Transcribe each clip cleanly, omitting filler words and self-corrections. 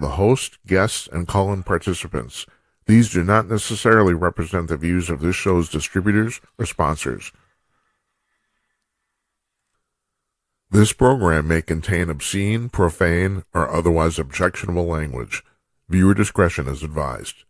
the host, guests, and call-in participants. These do not necessarily represent the views of this show's distributors or sponsors. This program may contain obscene, profane, or otherwise objectionable language. Viewer discretion is advised.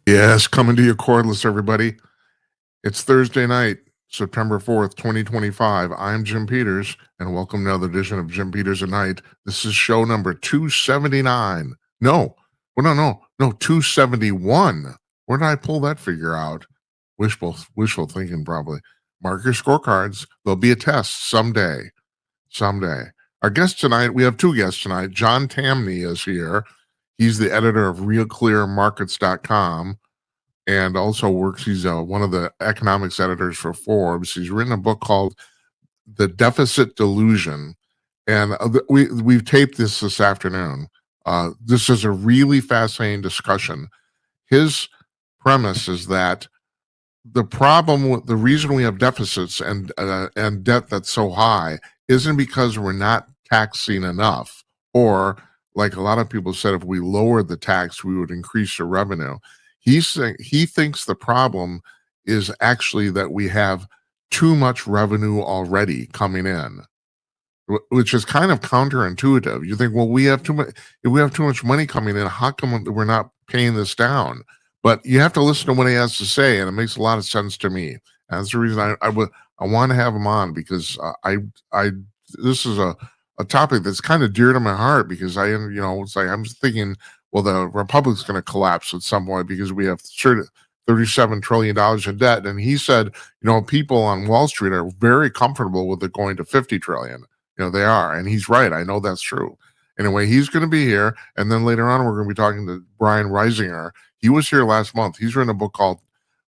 Yes, coming to you cordless, everybody. It's Thursday night, September 4th, 2025. I'm Jim Peters, and welcome to another edition of Jim Peters at Night. This is show number 279. No, 271. Where did I pull that figure out? Wishful thinking, probably. Mark your scorecards. There'll be a test someday. Our guest tonight, we have two guests tonight. John Tamny is here. He's the editor of RealClearMarkets.com and also he's one of the economics editors for Forbes. He's written a book called The Deficit Delusion. And we've taped this afternoon. This is a really fascinating discussion. His premise is that the reason we have deficits and debt that's so high isn't because we're not taxing enough, or like a lot of people said, if we lowered the tax, we would increase the revenue. He thinks the problem is actually that we have too much revenue already coming in, which is kind of counterintuitive. You think, well, if we have too much money coming in, how come we're not paying this down? But you have to listen to what he has to say, and it makes a lot of sense to me. And that's the reason I want to have him on, because this is a topic that's kind of dear to my heart, because it's like I'm thinking, well, the republic's going to collapse at some point because we have $37 trillion in debt. And he said, people on Wall Street are very comfortable with it going to 50 trillion. They are. And he's right. I know that's true. Anyway, he's going to be here. And then later on, we're going to be talking to Brian Reisinger. He was here last month. He's written a book called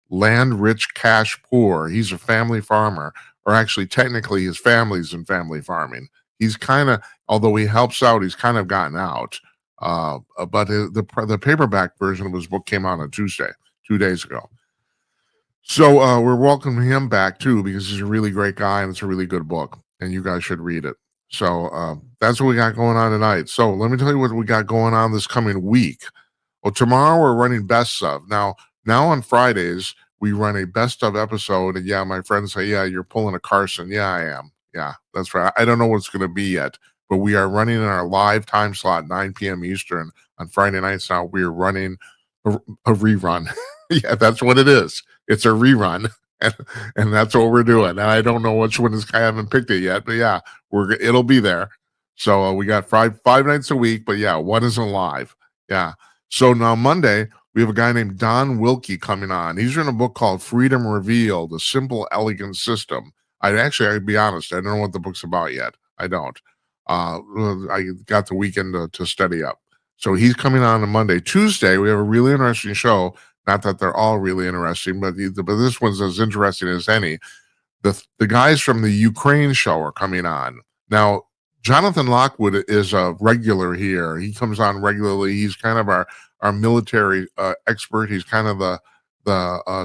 Land Rich, Cash Poor. He's a family farmer, or actually technically his family's in family farming. He's kind of, although he helps out, he's kind of gotten out. But the paperback version of his book came out on Tuesday, 2 days ago. So we're welcoming him back too, because he's a really great guy and it's a really good book, and you guys should read it. So that's what we got going on tonight. So let me tell you what we got going on this coming week. Well, tomorrow we're running Best Of. Now on Fridays, we run a Best Of episode. And yeah, my friends say, yeah, you're pulling a Carson. Yeah, I am. Yeah, that's right. I don't know what it's going to be yet, but we are running in our live time slot, 9 p.m. Eastern on Friday nights. Now we're running a rerun. Yeah, that's what it is. It's a rerun, and that's what we're doing. And I don't know which one is. I haven't picked it yet, but yeah, it'll be there. So we got five nights a week, but yeah, one isn't live. Yeah. So now Monday, we have a guy named Don Wilkie coming on. He's written a book called Freedom Revealed, A Simple, Elegant System. I'd be honest, I don't know what the book's about yet. I don't. I got the weekend to study up. So he's coming on Monday. Tuesday, we have a really interesting show. Not that they're all really interesting, but this one's as interesting as any. The guys from the Ukraine show are coming on. Now, Jonathan Lockwood is a regular here. He comes on regularly. He's kind of our military expert. He's kind of the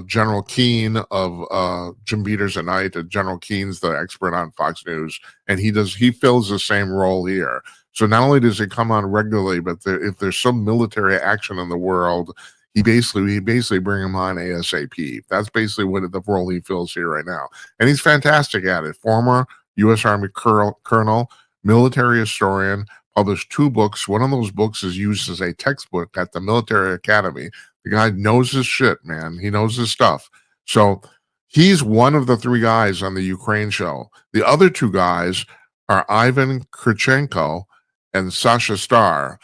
General Keane of Jim Peters at Night. General Keane's the expert on Fox News, and he fills the same role here. So not only does he come on regularly, but if there's some military action in the world, he basically bring him on ASAP. That's basically what the role he fills here right now, and he's fantastic at it. Former U.S. Army colonel, military historian, published 2 books. One of those books is used as a textbook at the military academy. The guy knows his shit, man. He knows his stuff. So he's one of the 3 guys on the Ukraine show. The other 2 guys are Ivan Kirchenko and Sasha Starr.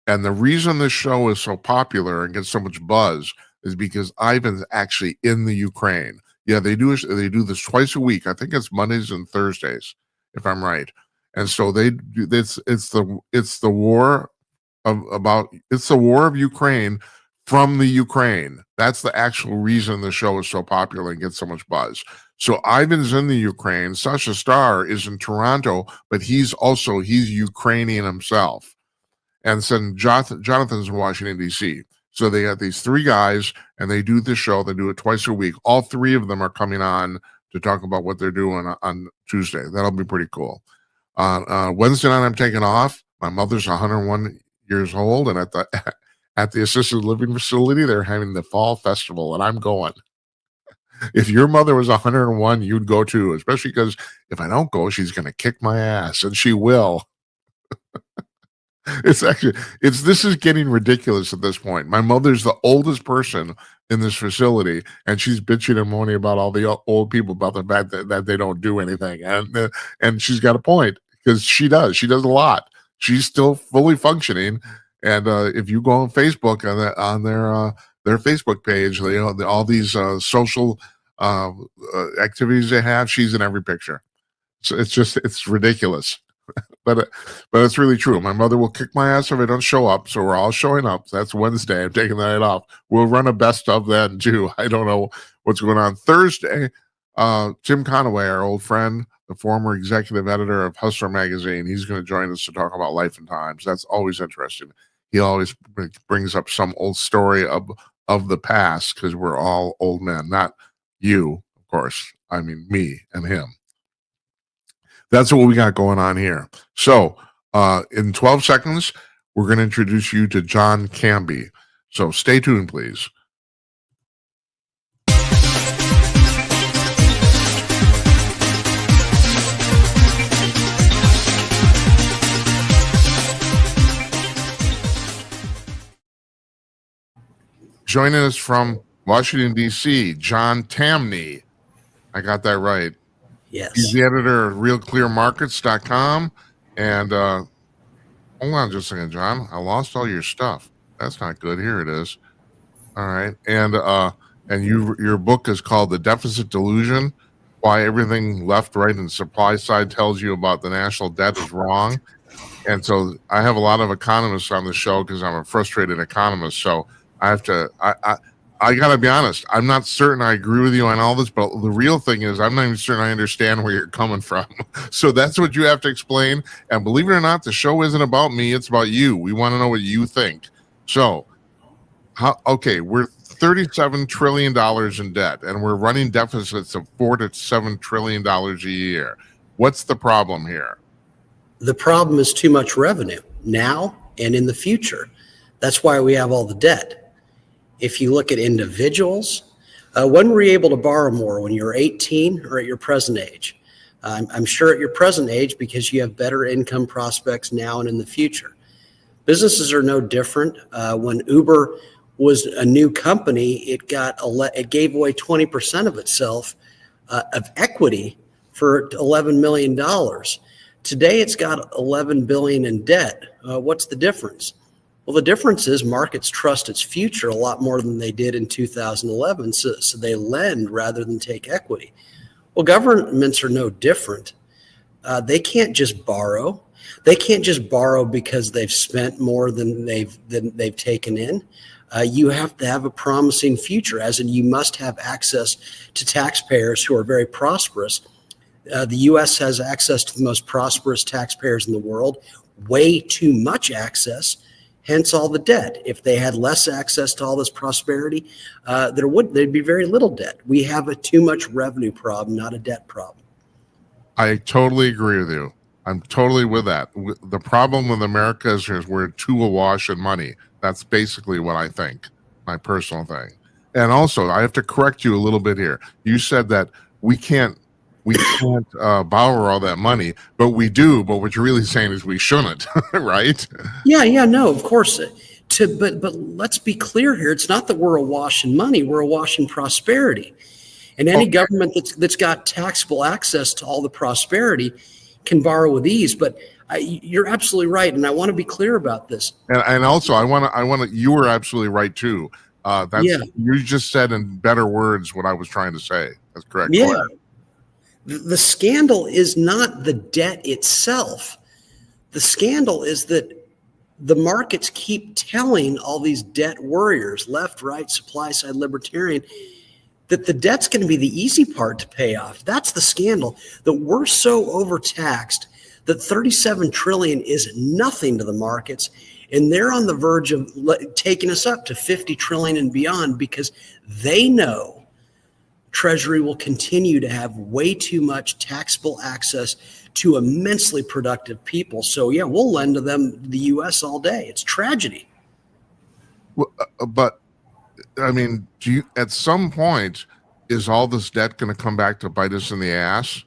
And the reason this show is so popular and gets so much buzz is because Ivan's actually in the Ukraine. Yeah, they do this twice a week. I think it's Mondays and Thursdays, if I'm right. And so it's the war about it's the war of Ukraine from the Ukraine. That's the actual reason the show is so popular and gets so much buzz. So Ivan's in the Ukraine. Sasha Starr is in Toronto, but he's Ukrainian himself. And so Jonathan's in Washington, D.C. So they got these three guys, and they do this show. They do it twice a week. All three of them are coming on to talk about what they're doing on Tuesday. That'll be pretty cool. Wednesday night, I'm taking off. My mother's 101 years old, and at the assisted living facility, they're having the fall festival, and I'm going. If your mother was 101, you'd go too, especially because if I don't go, she's going to kick my ass, and she will. This is getting ridiculous at this point. My mother's the oldest person in this facility, and she's bitching and moaning about all the old people about the fact that they don't do anything, and she's got a point because she does a lot. She's still fully functioning, and if you go on Facebook on their Facebook page, all these social activities they have, she's in every picture. So it's ridiculous. But it's really true. My mother will kick my ass if I don't show up. So we're all showing up. That's Wednesday. I'm taking the night off. We'll run a best of then too. I don't know what's going on. Thursday, Tim Conaway, our old friend, the former executive editor of Hustler magazine, he's going to join us to talk about life and times. That's always interesting. He always brings up some old story of the past because we're all old men. Not you, of course. I mean me and him. That's what we got going on here. So in 12 seconds, we're going to introduce you to John Camby. So stay tuned, please. Joining us from Washington, D.C., John Tamny. I got that right. Yes. He's the editor of RealClearMarkets.com. And hold on just a second, John. I lost all your stuff. That's not good. Here it is. All right. And your book is called The Deficit Delusion: Why Everything Left, Right, and Supply Side Tells You About the National Debt is Wrong. And so I have a lot of economists on the show because I'm a frustrated economist. So I have to I got to be honest. I'm not certain I agree with you on all this, but the real thing is I'm not even certain I understand where you're coming from. So that's what you have to explain. And believe it or not, the show isn't about me. It's about you. We want to know what you think. So, we're $37 trillion in debt, and we're running deficits of $4 to $7 trillion a year. What's the problem here? The problem is too much revenue now and in the future. That's why we have all the debt. If you look at individuals, when were you able to borrow more? When you were 18 or at your present age? I'm sure at your present age because you have better income prospects now and in the future. Businesses are no different. When Uber was a new company, it gave away 20% of itself of equity for $11 million. Today, it's got $11 billion in debt. What's the difference? Well, the difference is markets trust its future a lot more than they did in 2011, so they lend rather than take equity. Well, governments are no different. They can't just borrow. They can't just borrow because they've spent more than they've taken in. You have to have a promising future, as in you must have access to taxpayers who are very prosperous. The U.S. has access to the most prosperous taxpayers in the world, way too much access. Hence all the debt. If they had less access to all this prosperity, there'd be very little debt. We have a too much revenue problem, not a debt problem. I totally agree with you. I'm totally with that. The problem with America is we're too awash in money. That's basically what I think, my personal thing. And also, I have to correct you a little bit here. You said that we can't borrow all that money, but we do. But what you're really saying is we shouldn't, right? Yeah, no, of course. But let's be clear here. It's not that we're awash in money. We're awash in prosperity. And any government that's got taxable access to all the prosperity can borrow with ease. But you're absolutely right, and I want to be clear about this. And also, I want to. You were absolutely right too. You just said in better words what I was trying to say. That's correct. Yeah. The scandal is not the debt itself. The scandal is that the markets keep telling all these debt warriors, left, right, supply side, libertarian, that the debt's going to be the easy part to pay off. That's the scandal, that we're so overtaxed that 37 trillion is nothing to the markets, and they're on the verge of taking us up to 50 trillion and beyond, because they know Treasury will continue to have way too much taxable access to immensely productive people. So yeah, we'll lend to them, the US, all day. It's tragedy. Well, but I mean, do you, at some point, is all this debt going to come back to bite us in the ass?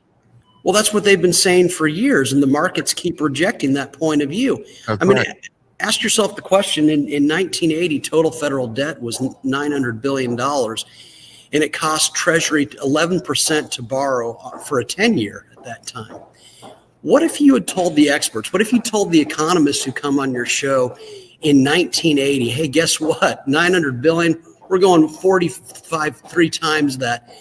Well, that's what they've been saying for years, and the markets keep rejecting that point of view. That's I mean, right. ask yourself the question, in 1980, total federal debt was $900 billion, and it cost Treasury 11% to borrow for a 10-year at that time. What if you had told the experts, what if you told the economists who come on your show in 1980, hey, guess what? 900 billion, we're going 3 times that.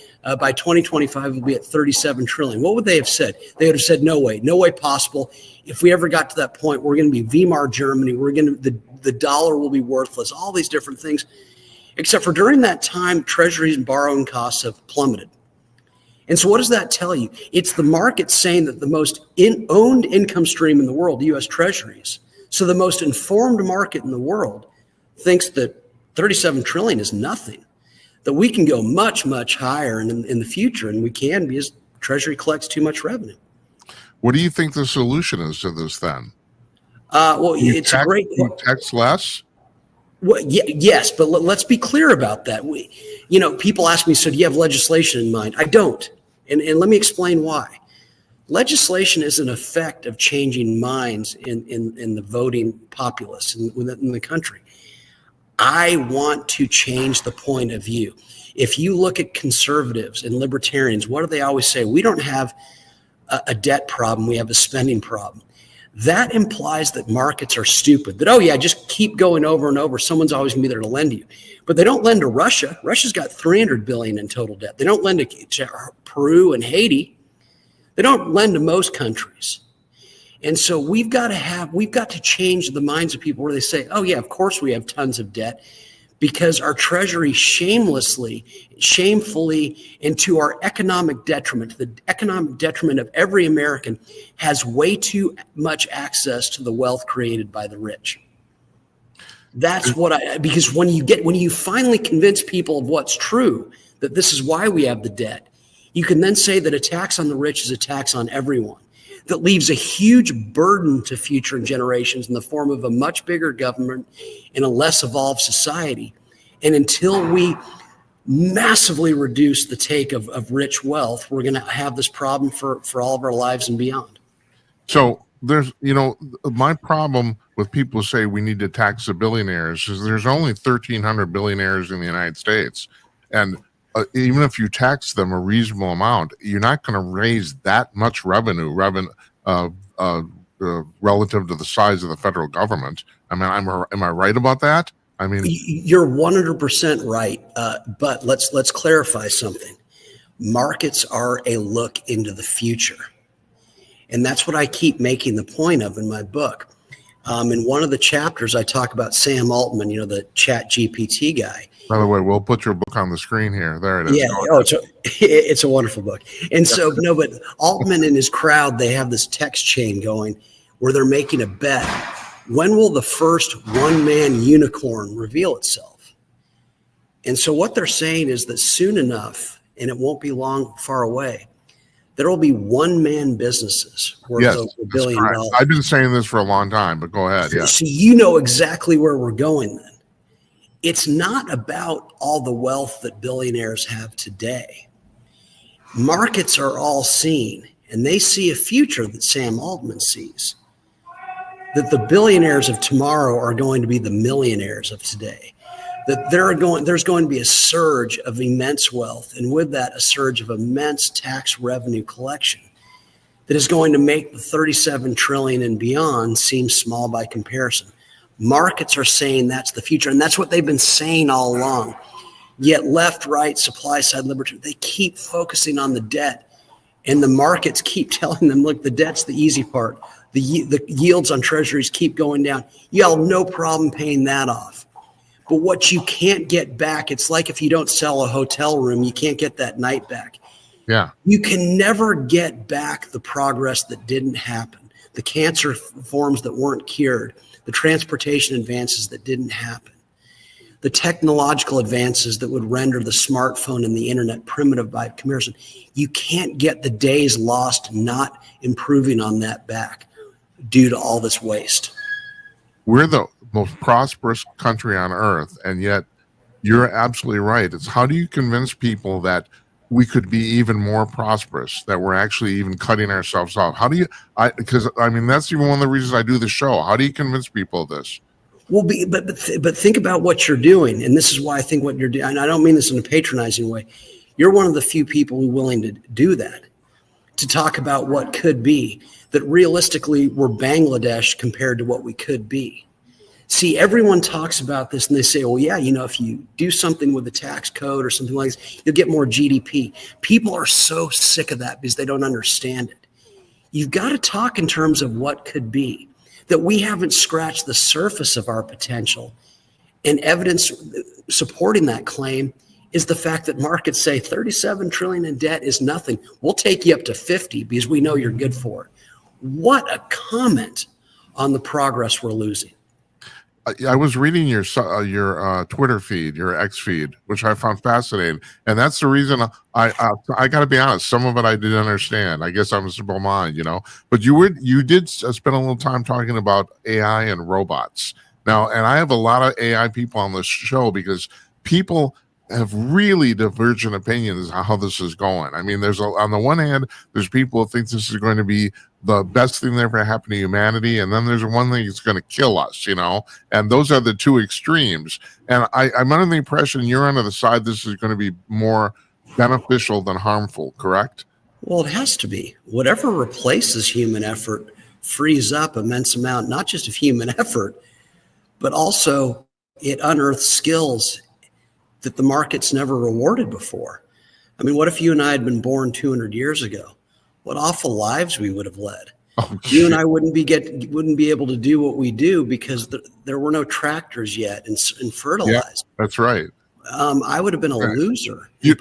By 2025, we'll be at 37 trillion. What would they have said? They would have said, no way possible. If we ever got to that point, we're going to be Weimar Germany. The dollar will be worthless, all these different things. Except for during that time, treasuries and borrowing costs have plummeted. And so what does that tell you? It's the market saying that the most owned income stream in the world, U.S. treasuries, so the most informed market in the world, thinks that 37 trillion is nothing, that we can go much, much higher in the future, and we can, because Treasury collects too much revenue. What do you think the solution is to this then? Well, it's a great question. Tax less? Well, yes, but let's be clear about that. People ask me, so do you have legislation in mind? I don't. And let me explain why. Legislation is an effect of changing minds in the voting populace in the country. I want to change the point of view. If you look at conservatives and libertarians, what do they always say? We don't have a debt problem, we have a spending problem. That implies that markets are stupid, that, oh yeah, just keep going over and over. Someone's always going to be there to lend you. But they don't lend to Russia. Russia's got 300 billion in total debt. They don't lend to Peru and Haiti. They don't lend to most countries. And so we've got to change the minds of people where they say, oh yeah, of course we have tons of debt, because our treasury shamefully, and to our economic detriment, the economic detriment of every American, has way too much access to the wealth created by the rich. That's because when you finally convince people of what's true, that this is why we have the debt, you can then say that a tax on the rich is a tax on everyone. That leaves a huge burden to future generations in the form of a much bigger government and a less evolved society. And until we massively reduce the take of rich wealth, we're going to have this problem for all of our lives and beyond. So there's, my problem with people who say we need to tax the billionaires is there's only 1,300 billionaires in the United States. And even if you tax them a reasonable amount, you're not going to raise that much revenue relative to the size of the federal government. I mean, am I right about that? I mean, you're 100% right. But let's clarify something. Markets are a look into the future, and that's what I keep making the point of in my book. In one of the chapters, I talk about Sam Altman, the Chat GPT guy. By the way, we'll put your book on the screen here. There it is. Yeah, it's a wonderful book. And so, but Altman and his crowd, they have this text chain going where they're making a bet. When will the first one-man unicorn reveal itself? And so what they're saying is that soon enough, and it won't be far away, there will be one-man businesses worth over $1 billion. I've been saying this for a long time, but go ahead. Yeah. So you know exactly where we're going then. It's not about all the wealth that billionaires have today. Markets are all seeing, and they see a future that Sam Altman sees, that the billionaires of tomorrow are going to be the millionaires of today, that there's going to be a surge of immense wealth, and with that, a surge of immense tax revenue collection that is going to make the 37 trillion and beyond seem small by comparison. Markets are saying that's the future, and that's what they've been saying all along. Yet left, right, supply side, liberty, they keep focusing on the debt, and the markets keep telling them, look, the debt's the easy part. The yields on treasuries keep going down. You have no problem paying that off. But what you can't get back, it's like if you don't sell a hotel room, you can't get that night back. Yeah. You can never get back the progress that didn't happen, the cancer forms that weren't cured, the transportation advances that didn't happen, the technological advances that would render the smartphone and the internet primitive by comparison. You can't get the days lost not improving on that back due to all this waste. We're the most prosperous country on earth, and yet you're absolutely right. It's how do you convince people that we could be even more prosperous, that we're actually even cutting ourselves off? How do you, because I mean, that's even one of the reasons I do the show. How do you convince people of this? Well, but think about what you're doing. And this is why I think what you're doing, and I don't mean this in a patronizing way. You're one of the few people who are willing to do that, to talk about what could be, that realistically we're Bangladesh compared to what we could be. See, everyone talks about this and they say, well, yeah, if you do something with the tax code or something like this, you'll get more GDP. People are so sick of that because they don't understand it. You've got to talk in terms of what could be, that we haven't scratched the surface of our potential. And evidence supporting that claim is the fact that markets say 37 trillion in debt is nothing. We'll take you up to 50 because we know you're good for it. What a comment on the progress we're losing. I was reading your Twitter feed, your X feed, which I found fascinating, and that's the reason I got to be honest. Some of it I didn't understand. I guess I'm a simple mind, But you did spend a little time talking about AI and robots now, and I have a lot of AI people on this show because people have really divergent opinions on how this is going. I mean, on the one hand, there's people who think this is going to be the best thing that ever happened to humanity, and then there's one thing that's going to kill us, and those are the two extremes. And I'm under the impression you're under the side this is going to be more beneficial than harmful, correct? Well, it has to be. Whatever replaces human effort frees up immense amount, not just of human effort, but also it unearths skills that the market's never rewarded before. I mean, what if you and I had been born 200 years ago? What awful lives we would have led. Oh, you and I wouldn't be able to do what we do because there were no tractors yet and fertilizer. Yeah, that's right. I would have been a loser. Yeah.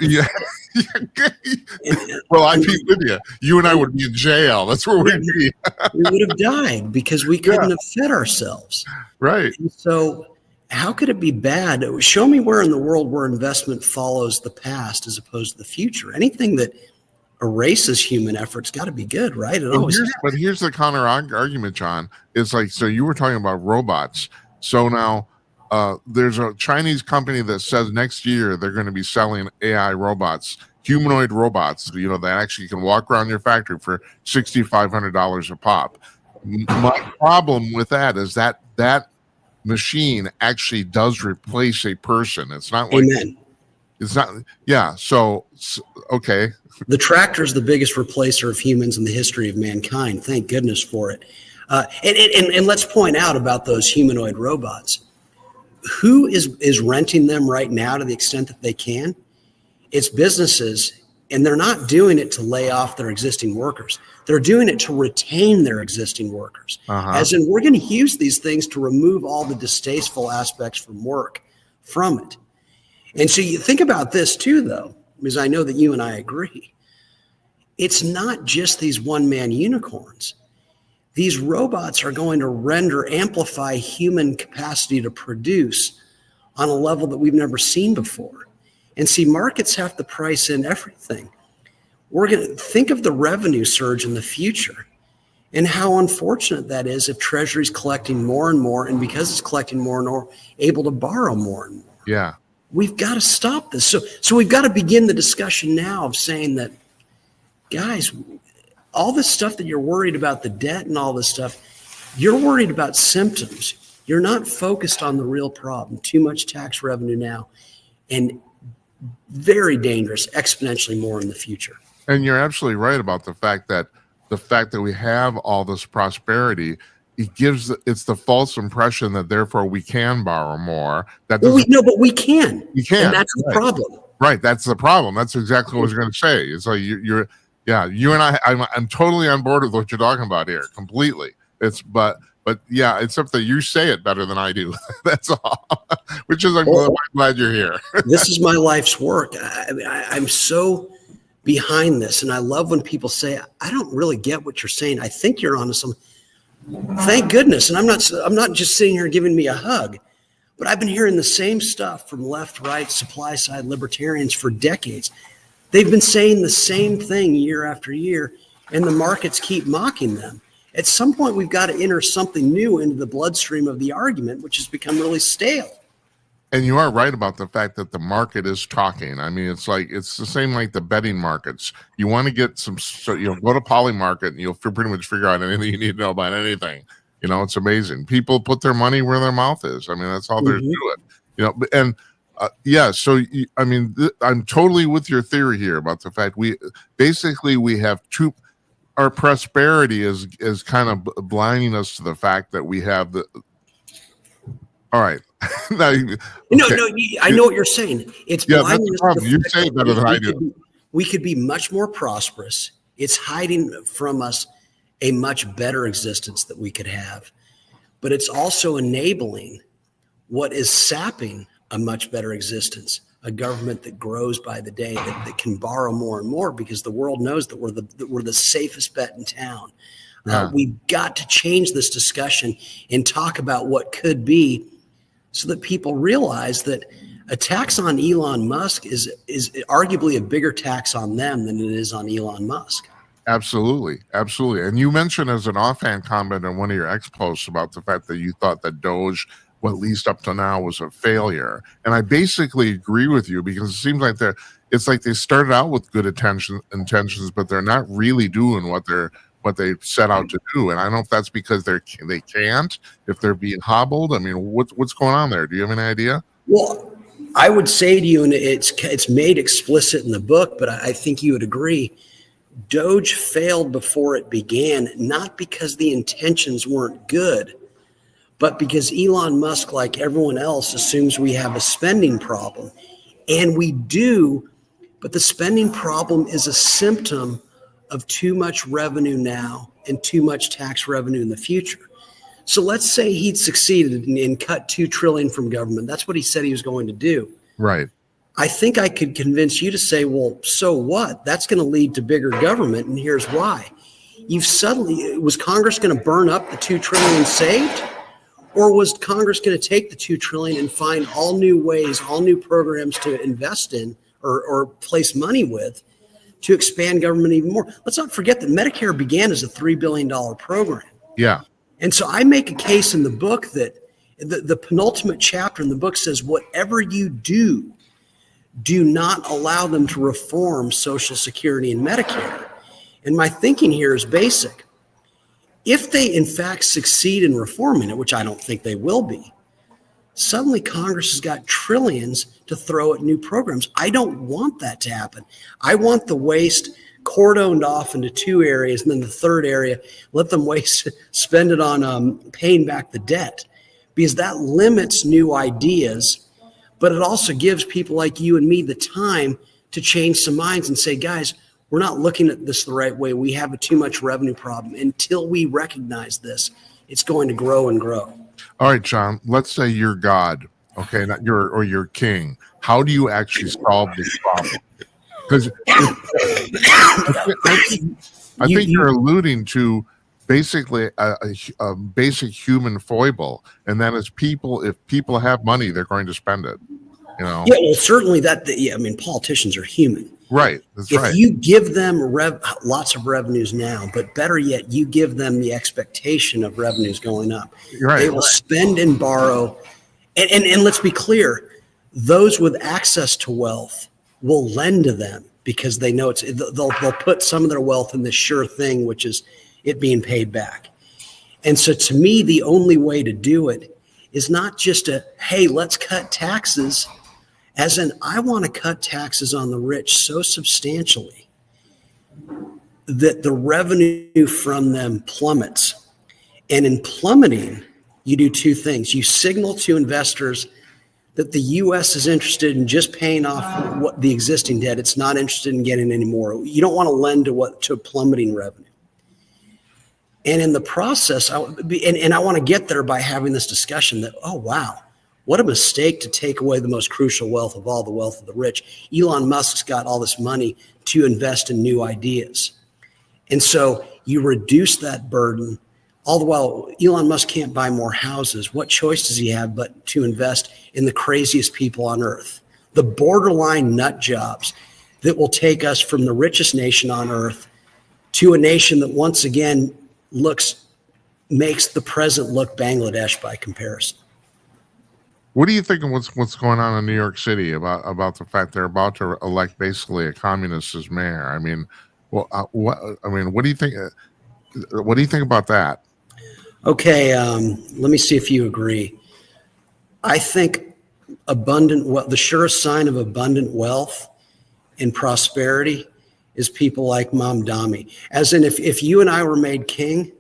Well, I'd be with you. You and I would be in jail. That's where we'd be. We would have died because we couldn't have fed ourselves. Right. And so how could it be bad? Show me where in the world where investment follows the past as opposed to the future. Anything that erases human effort's got to be good, right? But here's the counter argument, John. It's like, so you were talking about robots. So now there's a Chinese company that says next year they're going to be selling AI robots, humanoid robots, that actually can walk around your factory for $6,500 a pop. My problem with that is that machine actually does replace a person. It's not like Amen. It's not. Yeah. So okay. The tractor is the biggest replacer of humans in the history of mankind. Thank goodness for it. And let's point out about those humanoid robots. Who is renting them right now to the extent that they can? It's businesses, and they're not doing it to lay off their existing workers. They're doing it to retain their existing workers. As in, we're going to use these things to remove all the distasteful aspects from it. And so you think about this too, though, because I know that you and I agree. It's not just these one-man unicorns. These robots are going to amplify human capacity to produce on a level that we've never seen before. And see, markets have to price in everything. We're going to think of the revenue surge in the future and how unfortunate that is if Treasury's collecting more and more, and because it's collecting more and more, able to borrow more and more. Yeah. We've got to stop this. So we've got to begin the discussion now of saying that, guys, all this stuff that you're worried about, the debt and all this stuff, you're worried about symptoms. You're not focused on the real problem. Too much tax revenue now, and very dangerous, exponentially more in the future. And you're absolutely right about the fact that we have all this prosperity, it's the false impression that therefore we can borrow more. But we can. You can. And that's the problem. Right. That's the problem. That's exactly what I was going to say. It's like you and I'm totally on board with what you're talking about here, completely. But yeah, except that you say it better than I do. That's all. Which is I'm glad you're here. This is my life's work. I'm so behind this, and I love when people say, "I don't really get what you're saying. I think you're onto some." Thank goodness, and I'm not just sitting here giving me a hug, but I've been hearing the same stuff from left, right, supply side libertarians for decades. They've been saying the same thing year after year, and the markets keep mocking them. At some point, we've got to enter something new into the bloodstream of the argument, which has become really stale. And you are right about the fact that the market is talking. I mean, it's the same like the betting markets. You want to get some, go to Polymarket and you'll pretty much figure out anything you need to know about anything. It's amazing. People put their money where their mouth is. I mean, that's all there is to it. And yeah, so I mean, I'm totally with your theory here about the fact we have two. Our prosperity is kind of blinding us to the fact that we have the. All right. No, I know what you're saying. It's blinding us. Problem. You say it better than I do. We could be much more prosperous. It's hiding from us a much better existence that we could have, but it's also enabling what is sapping a much better existence. A government that grows by the day, that can borrow more and more because the world knows that we're the safest bet in town. Yeah. We've got to change this discussion and talk about what could be, so that people realize that a tax on Elon Musk is arguably a bigger tax on them than it is on Elon Musk. Absolutely. And you mentioned as an offhand comment in one of your X posts about the fact that you thought that Doge, well, at least up to now, was a failure. And I basically agree with you, because it seems like it's like they started out with good intentions, but they're not really doing what they set out to do. And I don't know if that's because they can't, if they're being hobbled. I mean, what's going on there? Do you have any idea? Well, I would say to you, and it's made explicit in the book, but I think you would agree, Doge failed before it began, not because the intentions weren't good, but because Elon Musk, like everyone else, assumes we have a spending problem. And we do, but the spending problem is a symptom of too much revenue now and too much tax revenue in the future. So let's say he'd succeeded and cut $2 trillion from government. That's what he said he was going to do. Right. I think I could convince you to say, well, so what? That's going to lead to bigger government, and here's why. Was Congress going to burn up the $2 trillion saved? Or was Congress going to take the $2 trillion and find all new ways, all new programs to invest in or place money with to expand government even more? Let's not forget that Medicare began as a $3 billion program. Yeah. And so I make a case in the book that the penultimate chapter in the book says, whatever you do not allow them to reform Social Security and Medicare. And my thinking here is basic. If they in fact succeed in reforming it, which I don't think they will be, suddenly Congress has got trillions to throw at new programs. I don't want that to happen. I want the waste cordoned off into two areas, and then the third area, let them spend it on paying back the debt, because that limits new ideas, but it also gives people like you and me the time to change some minds and say, guys, we're not looking at this the right way. We have a too much revenue problem. Until we recognize this, it's going to grow and grow. All right, John, let's say you're God, okay, or you're king. How do you actually solve this problem? Because I think you're alluding to basically a basic human foible, and that is if people have money, they're going to spend it. Yeah, well, certainly politicians are human. Right. That's right. If you give them lots of revenues now, but better yet, you give them the expectation of revenues going up. Right. They will spend and borrow. And let's be clear, those with access to wealth will lend to them because they know they'll put some of their wealth in the sure thing, which is it being paid back. And so to me, the only way to do it is not just hey, let's cut taxes. As in, I want to cut taxes on the rich so substantially that the revenue from them plummets. And in plummeting, you do two things. You signal to investors that the U.S. is interested in just paying off the existing debt. It's not interested in getting any more. You don't want to lend to plummeting revenue. And in the process, I want to get there by having this discussion that, oh, wow, what a mistake to take away the most crucial wealth of all, the wealth of the rich. Elon Musk's got all this money to invest in new ideas. And so you reduce that burden. All the while, Elon Musk can't buy more houses. What choice does he have but to invest in the craziest people on earth, the borderline nut jobs that will take us from the richest nation on earth to a nation that once again makes the present look Bangladesh by comparison. What do you think of what's going on in New York City about the fact they're about to elect basically a communist as mayor? I mean, what do you think? What do you think about that? Okay, let me see if you agree. I think the surest sign of abundant wealth and prosperity is people like Mamdani. As in, if you and I were made king,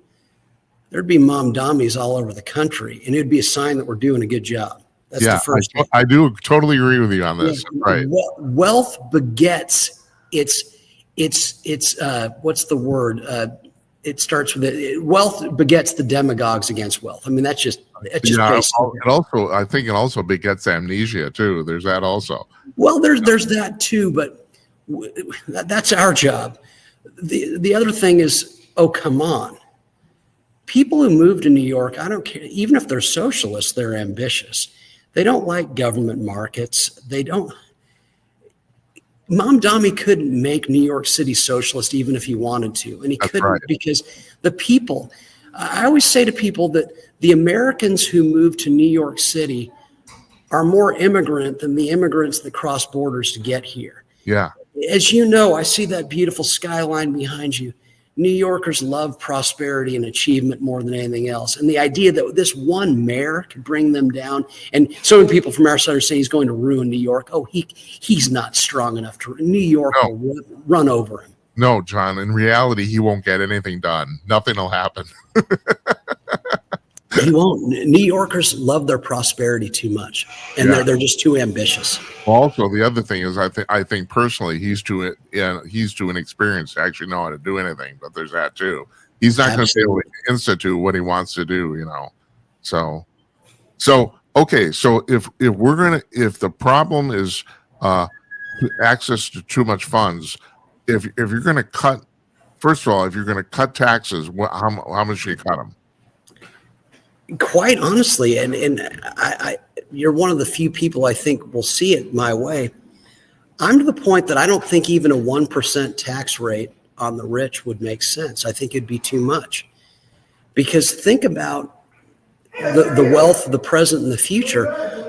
there'd be Mamdamis all over the country, and it'd be a sign that we're doing a good job. That's the first thing. I do totally agree with you on this. Yeah, right. Wealth begets what's the word? It starts with it. Wealth begets the demagogues against wealth. I mean, that's just basic. I think it also begets amnesia too. There's that also. Well, there's that too, but that's our job. The other thing is, oh, come on. People who move to New York, I don't care. Even if they're socialists, they're ambitious. They don't like government markets. They don't. Mamdani couldn't make New York City socialist even if he wanted to. And he couldn't because the people, I always say to people that the Americans who move to New York City are more immigrant than the immigrants that cross borders to get here. Yeah. As you know, I see that beautiful skyline behind you. New Yorkers love prosperity and achievement more than anything else. And the idea that this one mayor could bring them down, and so many people from our side are saying he's going to ruin New York. Oh, he's not strong enough to. New York will run over him. No, John, in reality, he won't get anything done. Nothing will happen. He won't. New Yorkers love their prosperity too much, and they're just too ambitious. Also, the other thing is, I think personally, he's too inexperienced to actually know how to do anything. But there's that too. He's not going to be able to institute what he wants to do, So okay. So if the problem is access to too much funds, if you're going to cut, first of all, if you're going to cut taxes, how much do you cut them? Quite honestly, and you're one of the few people I think will see it my way. I'm to the point that I don't think even a 1% tax rate on the rich would make sense. I think it'd be too much. Because think about the wealth of the present and the future.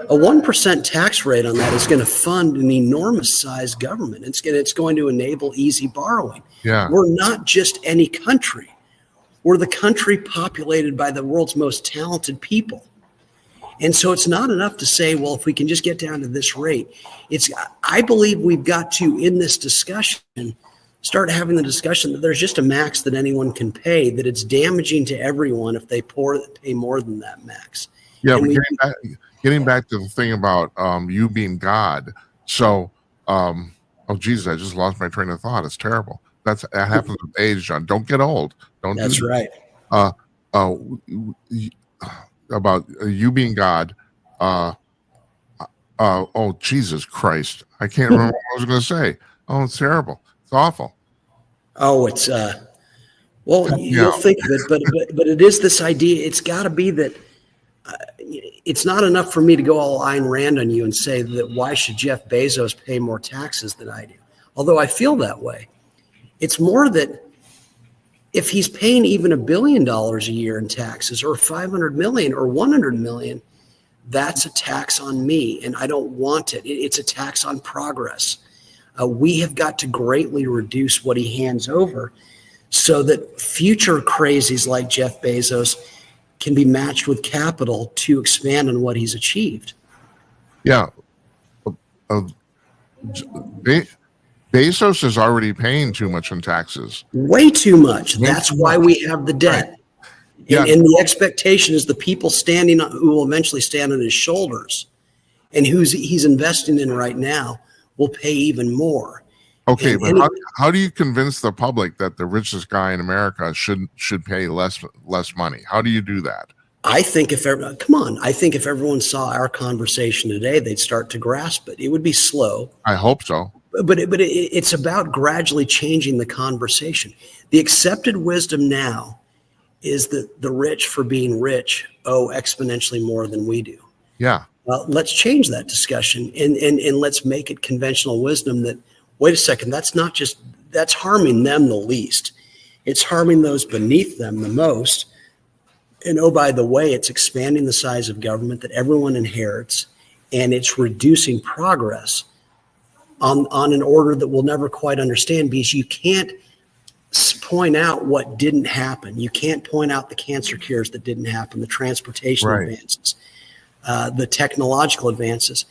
A 1% tax rate on that is going to fund an enormous sized government. It's going to enable easy borrowing. Yeah. We're not just any country. We're the country populated by the world's most talented people. And so it's not enough to say, well, if we can just get down to this rate. I believe we've got to, in this discussion, start having the discussion that there's just a max that anyone can pay, that it's damaging to everyone if they pay more than that max. Yeah, but getting back to the thing about you being God. So, oh, Jesus, I just lost my train of thought. It's terrible. That happens with age, John. Don't get old. That's right. About you being God. Oh, Jesus Christ. I can't remember what I was going to say. Oh, it's terrible. It's awful. Oh, it's you'll think of it, but it is this idea. It's got to be that it's not enough for me to go all Ayn Rand on you and say that why should Jeff Bezos pay more taxes than I do? Although I feel that way. It's more that if he's paying even $1 billion a year in taxes, or 500 million or 100 million, that's a tax on me, and I don't want it. It's a tax on progress. We have got to greatly reduce what he hands over so that future crazies like Jeff Bezos can be matched with capital to expand on what he's achieved. Yeah. Bezos is already paying too much in taxes. Way too much. That's why we have the debt. Right. Yeah. And the expectation is the people who will eventually stand on his shoulders and he's investing in right now will pay even more. Okay, And but how do you convince the public that the richest guy in America should pay less money? How do you do that? I think come on, I think if everyone saw our conversation today, they'd start to grasp it. It would be slow, I hope so. but it's about gradually changing the conversation. The accepted wisdom now is that the rich, for being rich, owe exponentially more than we do. Yeah. Let's change that discussion and let's make it conventional wisdom that, wait a second, that's harming them the least. It's harming those beneath them the most. And oh, by the way, it's expanding the size of government that everyone inherits, and it's reducing progress on an order that we'll never quite understand, because you can't point out what didn't happen. You can't point out the cancer cures that didn't happen, the transportation advances, the technological advances.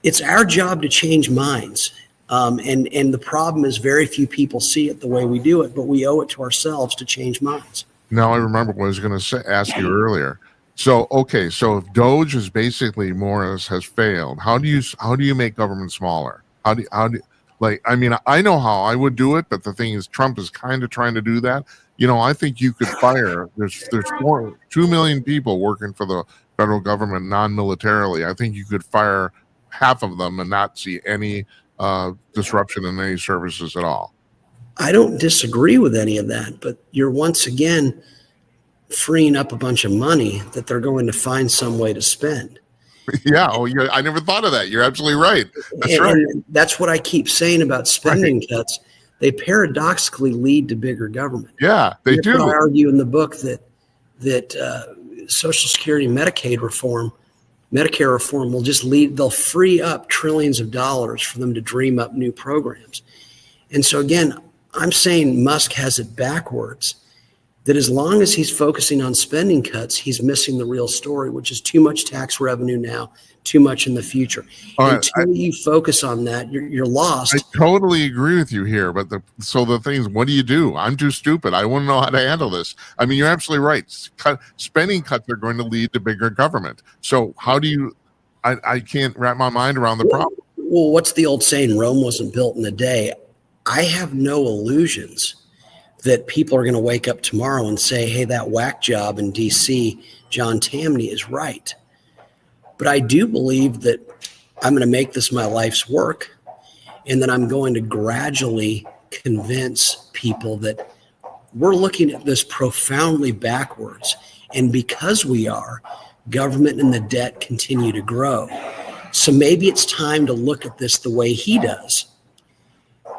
It's our job to change minds. And the problem is very few people see it the way we do it, but we owe it to ourselves to change minds. Now I remember what I was going to ask you earlier. So, okay, so if Doge is basically more or less has failed, how do you make government smaller? How do like, I mean, I know how I would do it, but the thing is, Trump is kind of trying to do that. You know, I think you could fire. There's 2 million people working for the federal government non-militarily. I think you could fire half of them and not see any disruption in any services at all. I don't disagree with any of that, but you're once again freeing up a bunch of money that they're going to find some way to spend. Yeah. Oh, yeah. I never thought of that. You're absolutely right. That's right. And that's what I keep saying about spending cuts. They paradoxically lead to bigger government. Yeah, they do. I argue in the book that Social Security, Medicare reform will just they'll free up trillions of dollars for them to dream up new programs. And so again, I'm saying Musk has it backwards, that as long as he's focusing on spending cuts, he's missing the real story, which is too much tax revenue now, too much in the future. Until you focus on that, you're lost. I totally agree with you here, but the thing is, what do you do? I'm too stupid. I wouldn't know how to handle this. I mean, you're absolutely right. Spending cuts are going to lead to bigger government. So how do you? I can't wrap my mind around the problem. Well, what's the old saying? Rome wasn't built in a day. I have no illusions that people are going to wake up tomorrow and say, hey, that whack job in DC, John Tamny, is right. But I do believe that I'm going to make this my life's work, and that I'm going to gradually convince people that we're looking at this profoundly backwards. And because we are, government and the debt continue to grow. So maybe it's time to look at this the way he does.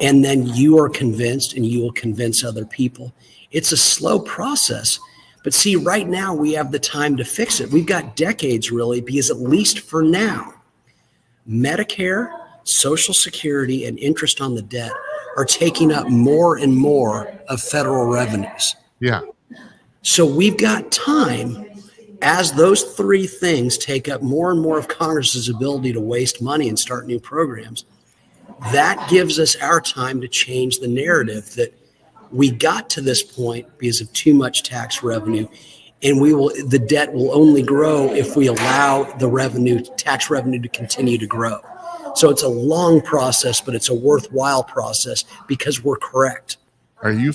And then you are convinced, and you will convince other people. It's a slow process. But see, right now we have the time to fix it. We've got decades, really, because at least for now, Medicare, Social Security, and interest on the debt are taking up more and more of federal revenues. Yeah. So we've got time, as those three things take up more and more of Congress's ability to waste money and start new programs. That gives us our time to change the narrative that we got to this point because of too much tax revenue, and the debt will only grow if we allow the tax revenue to continue to grow. So it's a long process, but it's a worthwhile process because we're correct. Are you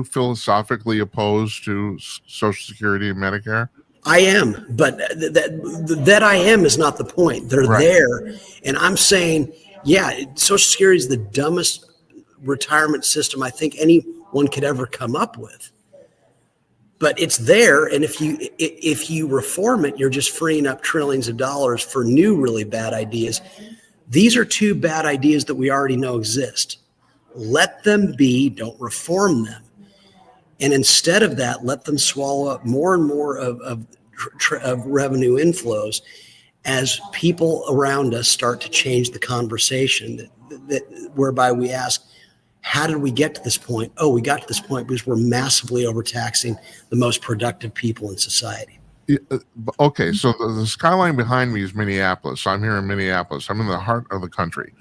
philosophically opposed to Social Security and Medicare? I am, but that I am is not the point. They're there, and I'm saying, yeah, Social Security is the dumbest retirement system I think anyone could ever come up with. But it's there, and if you reform it, you're just freeing up trillions of dollars for new really bad ideas. These are two bad ideas that we already know exist. Let them be, don't reform them. And instead of that, let them swallow up more and more of revenue inflows as people around us start to change the conversation whereby we ask, how did we get to this point? Oh, we got to this point because we're massively overtaxing the most productive people in society. Okay, so the skyline behind me is Minneapolis. I'm here in Minneapolis. I'm in the heart of the country.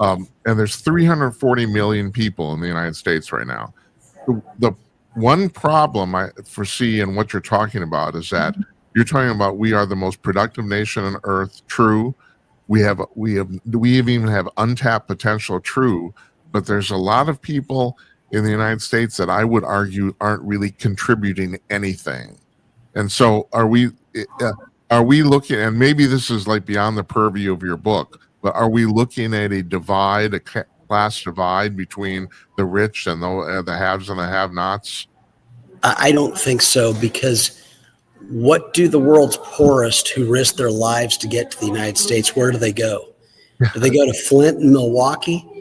And there's 340 million people in the United States right now. The one problem I foresee in what you're talking about is that you're talking about we are the most productive nation on earth. True. We even have untapped potential. True. but there's a lot of people in the United States that I would argue aren't really contributing anything. And so are we looking, and maybe this is like beyond the purview of your book, but are we looking at a divide, a class divide between the rich and the haves and the have-nots? I don't think so, because what do the world's poorest who risk their lives to get to the United States, where do they go? Do they go to Flint and Milwaukee?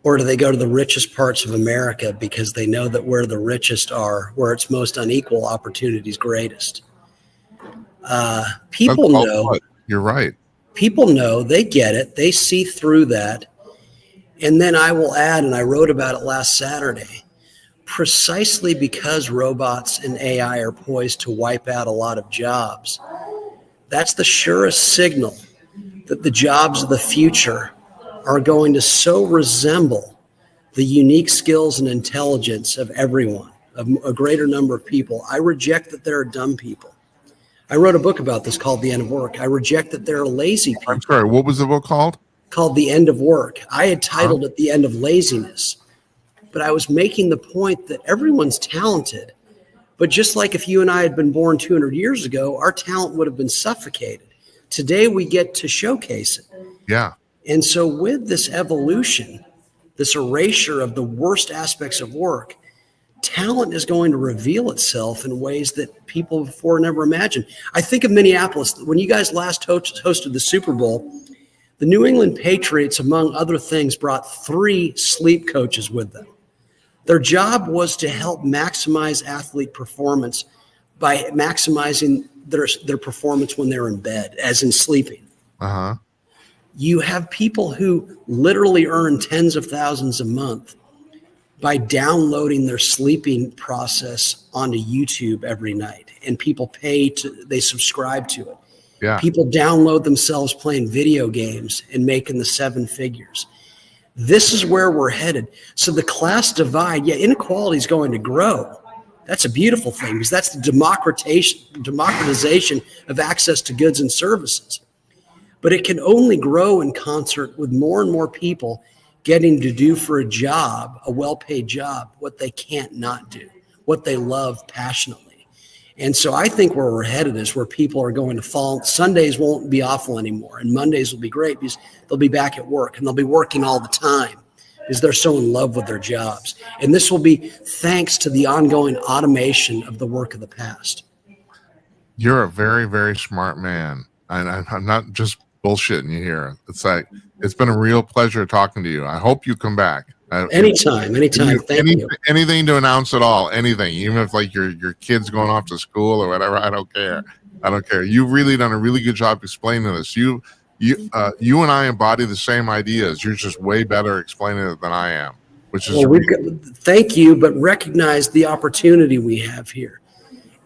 Or do they go to the richest parts of America because they know that where the richest are, where it's most unequal, opportunities greatest? People know. You're right. People know, they get it, they see through that. And then I will add, and I wrote about it last Saturday, precisely because robots and AI are poised to wipe out a lot of jobs, that's the surest signal that the jobs of the future are going to so resemble the unique skills and intelligence of everyone, of a greater number of people. I reject that there are dumb people. I wrote a book about this called The End of Work. I reject that there are lazy people. I'm sorry, what was the book called? Called The End of Work. I had titled it The End of Laziness, but I was making the point that everyone's talented, but just like if you and I had been born 200 years ago, our talent would have been suffocated. Today we get to showcase it. Yeah. And so with this evolution, this erasure of the worst aspects of work, talent is going to reveal itself in ways that people before never imagined. I think of Minneapolis. When you guys last hosted the Super Bowl, the New England Patriots, among other things, brought 3 sleep coaches with them. Their job was to help maximize athlete performance by maximizing their performance when they're in bed, as in sleeping. Uh-huh. You have people who literally earn tens of thousands a month by downloading their sleeping process onto YouTube every night. And people they subscribe to it. Yeah. People download themselves playing video games and making the 7 figures. This is where we're headed. So the class divide, inequality is going to grow. That's a beautiful thing, because that's the democratization of access to goods and services. But it can only grow in concert with more and more people getting to do for a job, a well-paid job, what they can't not do, what they love passionately. And so I think where we're headed is where people are going to fall. Sundays won't be awful anymore, and Mondays will be great because they'll be back at work, and they'll be working all the time because they're so in love with their jobs. And this will be thanks to the ongoing automation of the work of the past. You're a very, very smart man. And I'm not just bullshitting you here. It's like, it's been a real pleasure talking to you. I hope you come back. Anytime. Thank you. Anything to announce at all, anything, even if like your kid's going off to school or whatever, I don't care. You've really done a really good job explaining this. You and I embody the same ideas. You're just way better explaining it than I am, which is thank you, but recognize the opportunity we have here.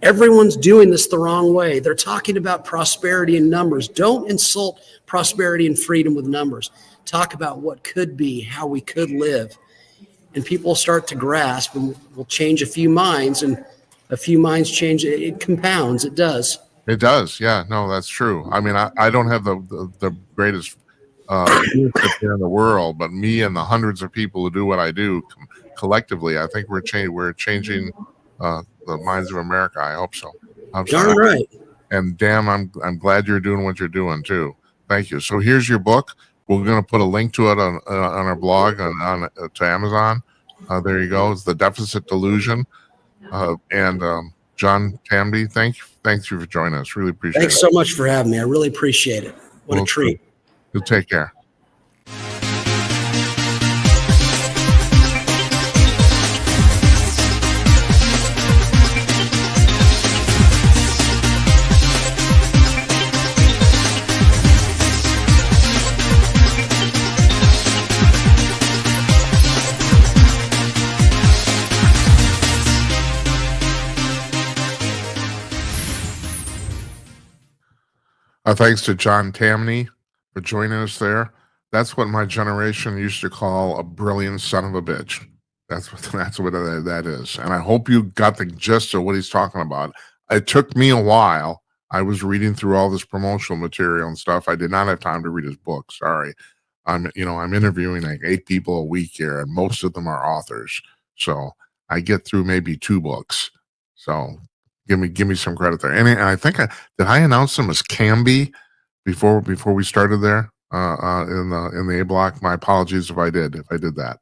Everyone's doing this the wrong way. They're talking about prosperity in numbers. Don't insult prosperity and freedom with numbers. Talk about what could be, how we could live. And people will start to grasp, and we'll change a few minds, and a few minds change. It compounds. It does. It does. Yeah, no, that's true. I mean, I don't have the greatest leadership here in the world, but me and the hundreds of people who do what I do collectively, I think we're changing the minds of America. I hope so. Darn right. And damn, I'm glad you're doing what you're doing too. Thank you. So here's your book. We're going to put a link to it on our blog on to Amazon. There you go. It's The Deficit Delusion. And John Tamny, thank you for joining us. Really appreciate it. Thanks so much for having me. I really appreciate it. What a treat. You'll take care. Thanks to John Tamny for joining us there. That's what my generation used to call a brilliant son of a bitch. That's what that is. And I hope you got the gist of what he's talking about. It took me a while. I was reading through all this promotional material and stuff. I did not have time to read his book. Sorry. I'm interviewing like 8 people a week here, and most of them are authors. So I get through maybe 2 books. So give me some credit there. And I think did I announce them as Camby before we started there in the A block. My apologies if I did that.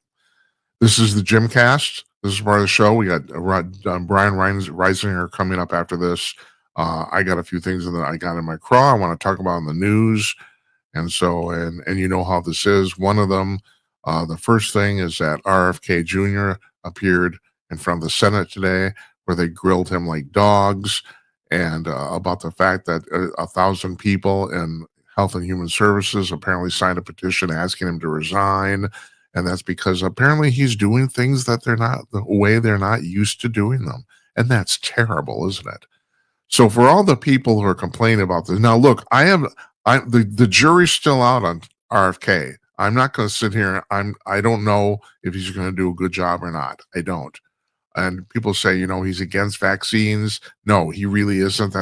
This is the Gymcast. This is part of the show. We got Brian Reisinger coming up after this. I got a few things that I got in my craw I want to talk about in the news. And so, and you know how this is. One of them, the first thing is that RFK Jr. appeared in front of the Senate today, where they grilled him like dogs, and about the fact that 1,000 people in Health and Human Services apparently signed a petition asking him to resign, and that's because apparently he's doing things that they're not the way they're not used to doing them, and that's terrible, isn't it? So for all the people who are complaining about this, now look, the jury's still out on RFK. I'm not going to sit here. I don't know if he's going to do a good job or not. I don't. And people say, he's against vaccines. No, he really isn't.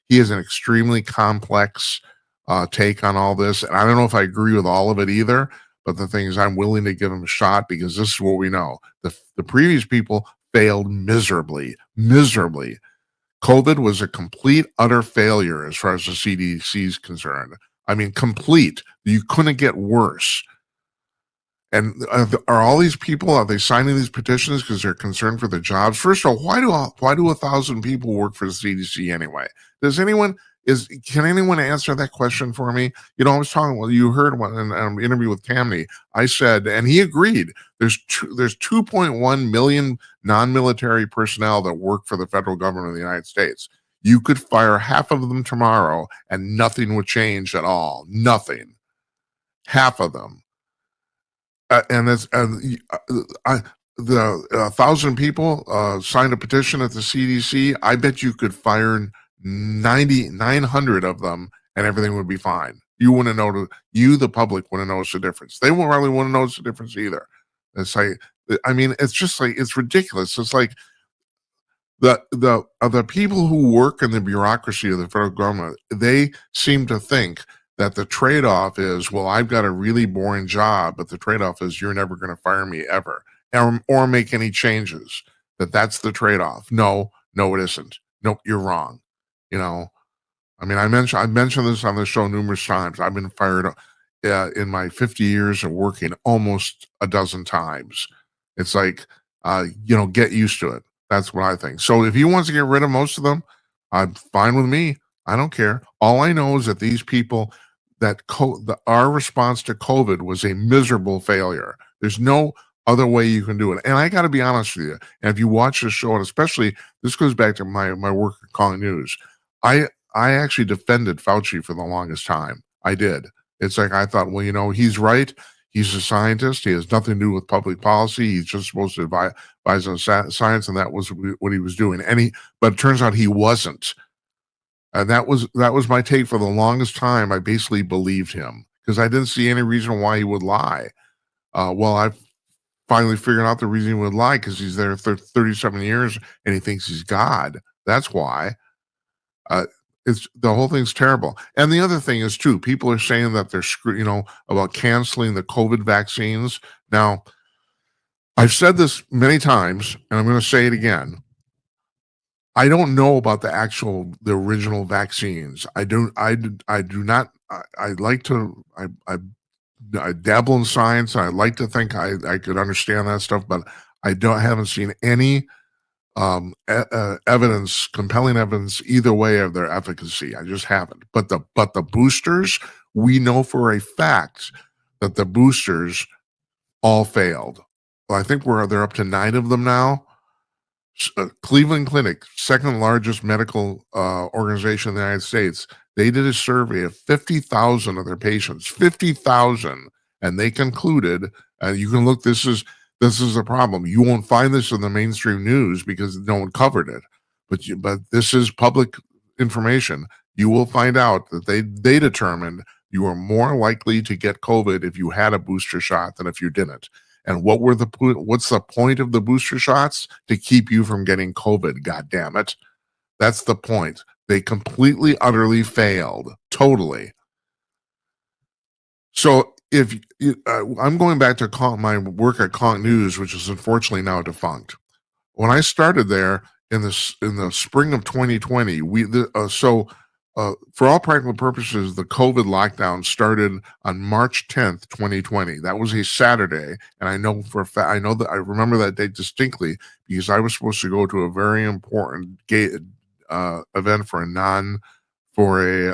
He has an extremely complex take on all this. And I don't know if I agree with all of it either. But the thing is, I'm willing to give him a shot because this is what we know. The previous people failed miserably. COVID was a complete, utter failure as far as the CDC is concerned. I mean, complete. You couldn't get worse. And are all these people, are they signing these petitions because they're concerned for their jobs? First of all, why do 1,000 people work for the CDC anyway? Can anyone answer that question for me? I was talking, you heard one in an interview with Tamny. I said, and he agreed, there's 2.1 million non-military personnel that work for the federal government of the United States. You could fire half of them tomorrow and nothing would change at all. Nothing. Half of them. The 1,000 people signed a petition at the CDC. I bet you could fire 900 of them and everything would be fine. You wouldn't know. The public wouldn't notice the difference. They won't really want to notice the difference either. It's like, it's just like, it's ridiculous. It's like the people who work in the bureaucracy of the federal government, they seem to think that the trade-off is, well, I've got a really boring job, but the trade-off is you're never going to fire me ever or make any changes. That's the trade-off. No, it isn't. Nope, you're wrong. I mentioned this on the show numerous times. I've been fired in my 50 years of working almost a dozen times. It's like, get used to it. That's what I think. So if he wants to get rid of most of them, I'm fine with me. I don't care. All I know is that these people, our response to COVID was a miserable failure. There's no other way you can do it. And I got to be honest with you. And if you watch the show, and especially this goes back to my work at Calling News, I actually defended Fauci for the longest time. I did. It's like I thought, well, he's right. He's a scientist. He has nothing to do with public policy. He's just supposed to advise on science, and that was what he was doing. But it turns out he wasn't. And that was my take for the longest time. I basically believed him because I didn't see any reason why he would lie. I've finally figured out the reason he would lie because he's there for 37 years and he thinks he's God. That's why. It's the whole thing's terrible. And the other thing is too, people are saying that they're about canceling the COVID vaccines. Now, I've said this many times, and I'm going to say it again. I don't know about the original vaccines. I do not. I dabble in science. And I like to think I could understand that stuff, but haven't seen any evidence, compelling evidence either way of their efficacy. I just haven't. But the boosters, we know for a fact that the boosters all failed. Well, I think they're up to 9 of them now. Cleveland Clinic, second largest medical organization in the United States, they did a survey of 50,000 of their patients, 50,000, and they concluded, you can look, this is a problem. You won't find this in the mainstream news because no one covered it, but this is public information. You will find out that they determined you are more likely to get COVID if you had a booster shot than if you didn't. And what's the point of the booster shots? To keep you from getting COVID, God damn it. That's the point. They completely, utterly failed. Totally. So if I'm going back to my work at Conk News, which is unfortunately now defunct. When I started there in the spring of 2020, for all practical purposes, the COVID lockdown started on March 10th, 2020. That was a Saturday, and I know for a fact, I remember that date distinctly because I was supposed to go to a very important event for a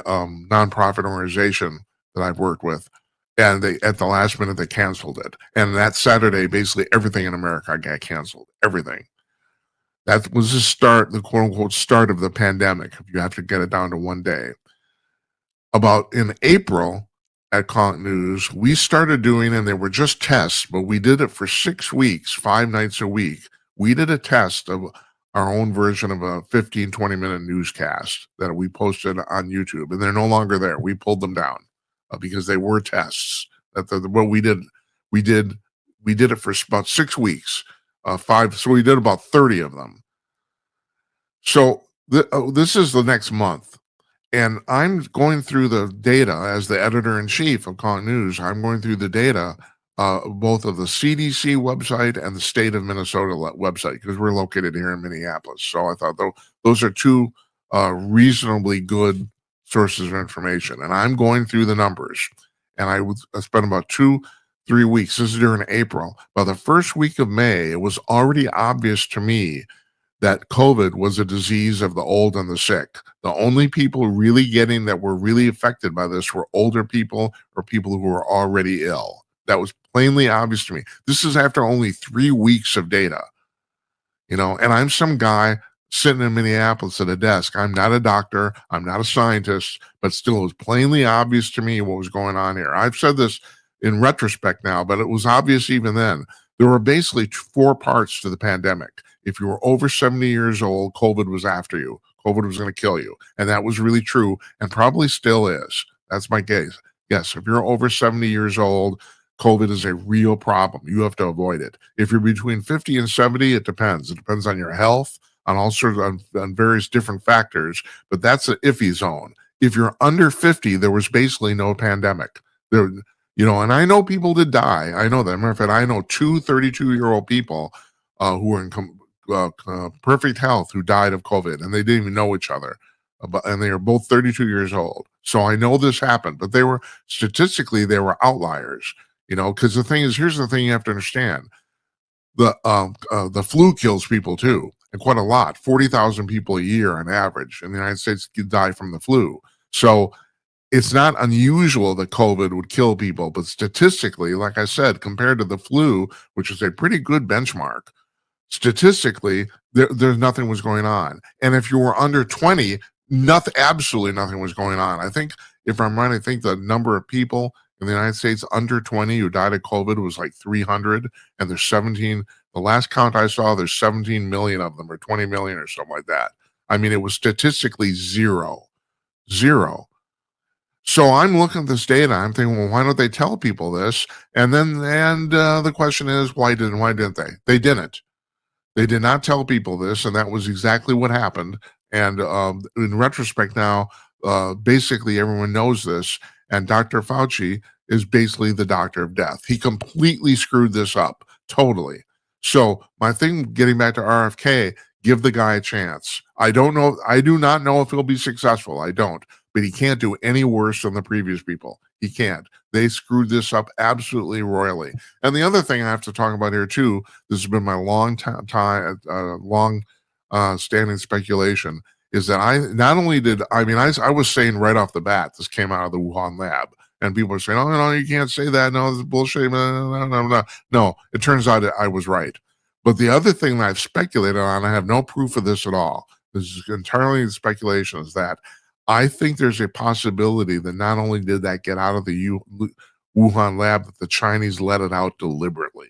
nonprofit organization that I've worked with. And at the last minute, they canceled it. And that Saturday, basically everything in America got canceled. Everything. That was the quote unquote start of the pandemic. If you have to get it down to one day. About in April at Conk News, we started doing, and they were just tests, but we did it for 6 weeks, 5 nights a week. We did a test of our own version of a 15, 20-minute newscast that we posted on YouTube, and they're no longer there. We pulled them down because they were tests. What we did it for about 6 weeks, so we did about 30 of them. So this is the next month. And I'm going through the data as the editor-in-chief of Conk News. I'm going through the data, both of the CDC website and the state of Minnesota website, because we're located here in Minneapolis. So I thought those are two reasonably good sources of information. And I'm going through the numbers. And I spent about 2-3 weeks. This is during April. By the first week of May, it was already obvious to me that COVID was a disease of the old and the sick. The only people that were really affected by this were older people or people who were already ill. That was plainly obvious to me. This is after only 3 weeks of data, and I'm some guy sitting in Minneapolis at a desk. I'm not a doctor. I'm not a scientist, but still it was plainly obvious to me what was going on here. I've said this in retrospect now, but it was obvious even then. There were basically 4 parts to the pandemic. If you were over 70 years old, COVID was after you. COVID was going to kill you. And that was really true and probably still is. That's my guess. Yes, if you're over 70 years old, COVID is a real problem. You have to avoid it. If you're between 50 and 70, it depends. It depends on your health, on all sorts on various different factors, but that's an iffy zone. If you're under 50, there was basically no pandemic. And I know people did die. I know that. Matter of fact, I know 2 32-year-old people who were in perfect health who died of COVID, and they didn't even know each other. And they are both 32 years old. So I know this happened, but statistically, they were outliers, because the thing is, here's the thing you have to understand. The flu kills people too, and quite a lot. 40,000 people a year on average in the United States die from the flu. So it's not unusual that COVID would kill people, but statistically, like I said, compared to the flu, which is a pretty good benchmark, statistically, there's nothing was going on. And if you were under 20, absolutely nothing was going on. I think, if I'm right, I think the number of people in the United States under 20 who died of COVID was like 300, and there's 17. The last count I saw, there's 17 million of them, or 20 million, or something like that. I mean, it was statistically zero. So I'm looking at this data. I'm thinking, well, why don't they tell people this? And the question is, why didn't they? They didn't. They did not tell people this, and that was exactly what happened. And in retrospect now, basically everyone knows this, and Dr. Fauci is basically the doctor of death. He completely screwed this up, totally. So my thing, getting back to RFK, give the guy a chance. I don't know. I do not know if he'll be successful. I don't. But he can't do any worse than the previous people. He can't. They screwed this up absolutely royally. And the other thing I have to talk about here too, this has been my long standing speculation, is that I was saying right off the bat, this came out of the Wuhan lab, and people are saying, oh, no, you can't say that. No, this is bullshit. No, it turns out I was right. But the other thing that I've speculated on, I have no proof of this at all. This is entirely speculation, is that I think there's a possibility that not only did that get out of the Wuhan lab, but the Chinese let it out deliberately.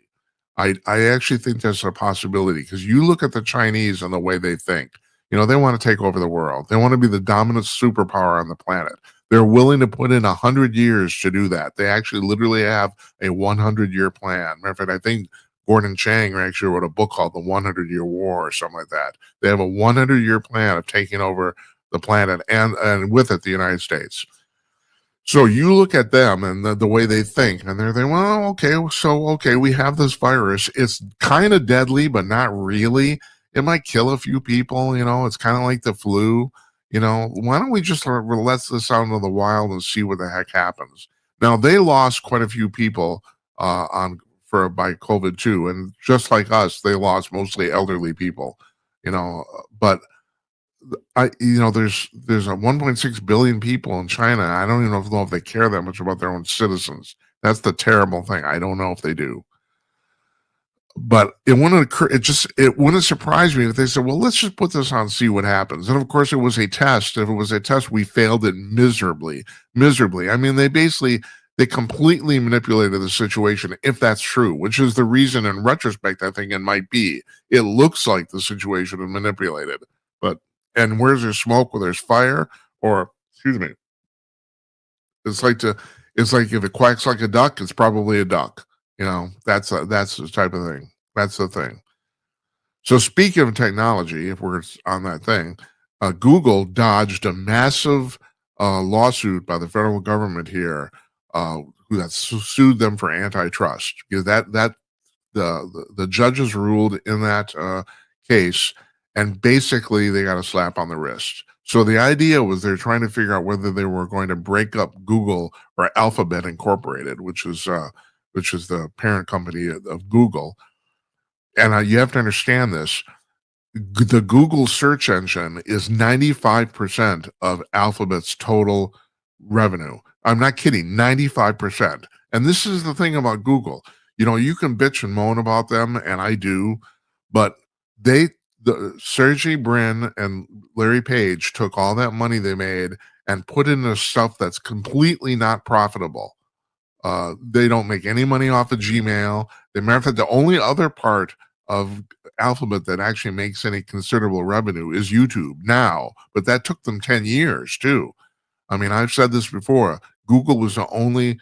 I actually think there's a possibility, because you look at the Chinese and the way they think. They want to take over the world. They want to be the dominant superpower on the planet. They're willing to put in 100 years to do that. They actually literally have a 100-year plan. Matter of fact, I think Gordon Chang actually wrote a book called The 100-Year War or something like that. They have a 100-year plan of taking over the planet and with it the United States. So you look at them and the way they think, and they're thinking, well, okay, we have this virus. It's kind of deadly, but not really. It might kill a few people, it's kind of like the flu. Why don't we just let this out into the wild and see what the heck happens? Now they lost quite a few people by COVID too, and just like us, they lost mostly elderly people. But there's a 1.6 billion people in China. I don't even know if they care that much about their own citizens. That's the terrible thing. I don't know if they do. But it wouldn't occur. It wouldn't surprise me if they said, "Well, let's just put this on, and see what happens." And of course, it was a test. If it was a test, we failed it miserably, miserably. I mean, they completely manipulated the situation. If that's true, which is the reason, in retrospect, I think it might be. It looks like the situation is manipulated, but and where's there smoke where there's fire? Or excuse me, it's like if it quacks like a duck, it's probably a duck. That's the type of thing. That's the thing. So speaking of technology, if we're on that thing, Google dodged a massive lawsuit by the federal government here, who had sued them for antitrust, because the judges ruled in that case, and basically they got a slap on the wrist. So the idea was they're trying to figure out whether they were going to break up Google or Alphabet Incorporated, which is the parent company of Google. And you have to understand this. The Google search engine is 95% of Alphabet's total revenue. I'm not kidding, 95%. And this is the thing about Google. You can bitch and moan about them, and I do, but Sergey Brin and Larry Page took all that money they made and put into stuff that's completely not profitable. They don't make any money off of Gmail. As a matter of fact, the only other part of Alphabet that actually makes any considerable revenue is YouTube now, but that took them 10 years too. I mean, I've said this before. Google was the only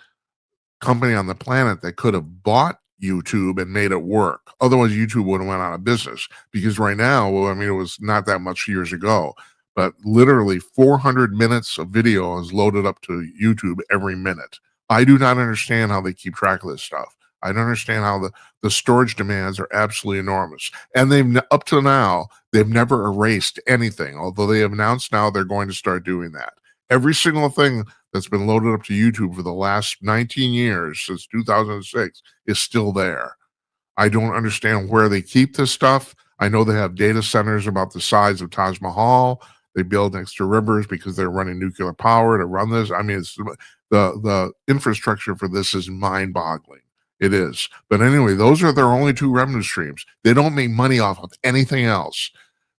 company on the planet that could have bought YouTube and made it work. Otherwise, YouTube would have went out of business, because right now, well, I mean, it was not that much years ago, but literally 400 minutes of video is loaded up to YouTube every minute. I do not understand how they keep track of this stuff. I don't understand how the storage demands are absolutely enormous. And up to now, they've never erased anything, although they have announced now they're going to start doing that. Every single thing that's been loaded up to YouTube for the last 19 years, since 2006, is still there. I don't understand where they keep this stuff. I know they have data centers about the size of Taj Mahal. They build next to rivers because they're running nuclear power to run this. I mean, the infrastructure for this is mind-boggling. It is. But anyway, those are their only two revenue streams. They don't make money off of anything else.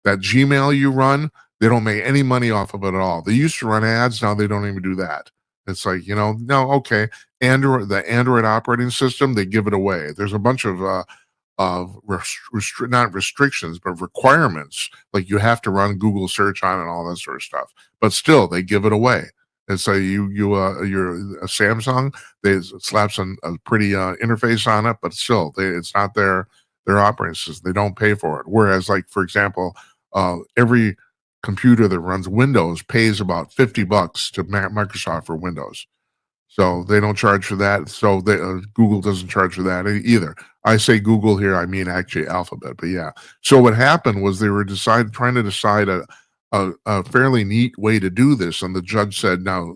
That Gmail you run, they don't make any money off of it at all. They used to run ads. Now they don't even do that. It's like, no, okay. The Android operating system, they give it away. There's a bunch of not restrictions, but requirements. Like you have to run Google search on and all that sort of stuff. But still, they give it away. And so you're a Samsung, they slap a pretty interface on it, but still, it's not their operating system. They don't pay for it. Whereas, like for example, every computer that runs Windows pays about $50 to Microsoft for Windows. So they don't charge for that. So Google doesn't charge for that either. I say Google here, I mean actually Alphabet, but yeah. So what happened was they were trying to decide a fairly neat way to do this, and the judge said, now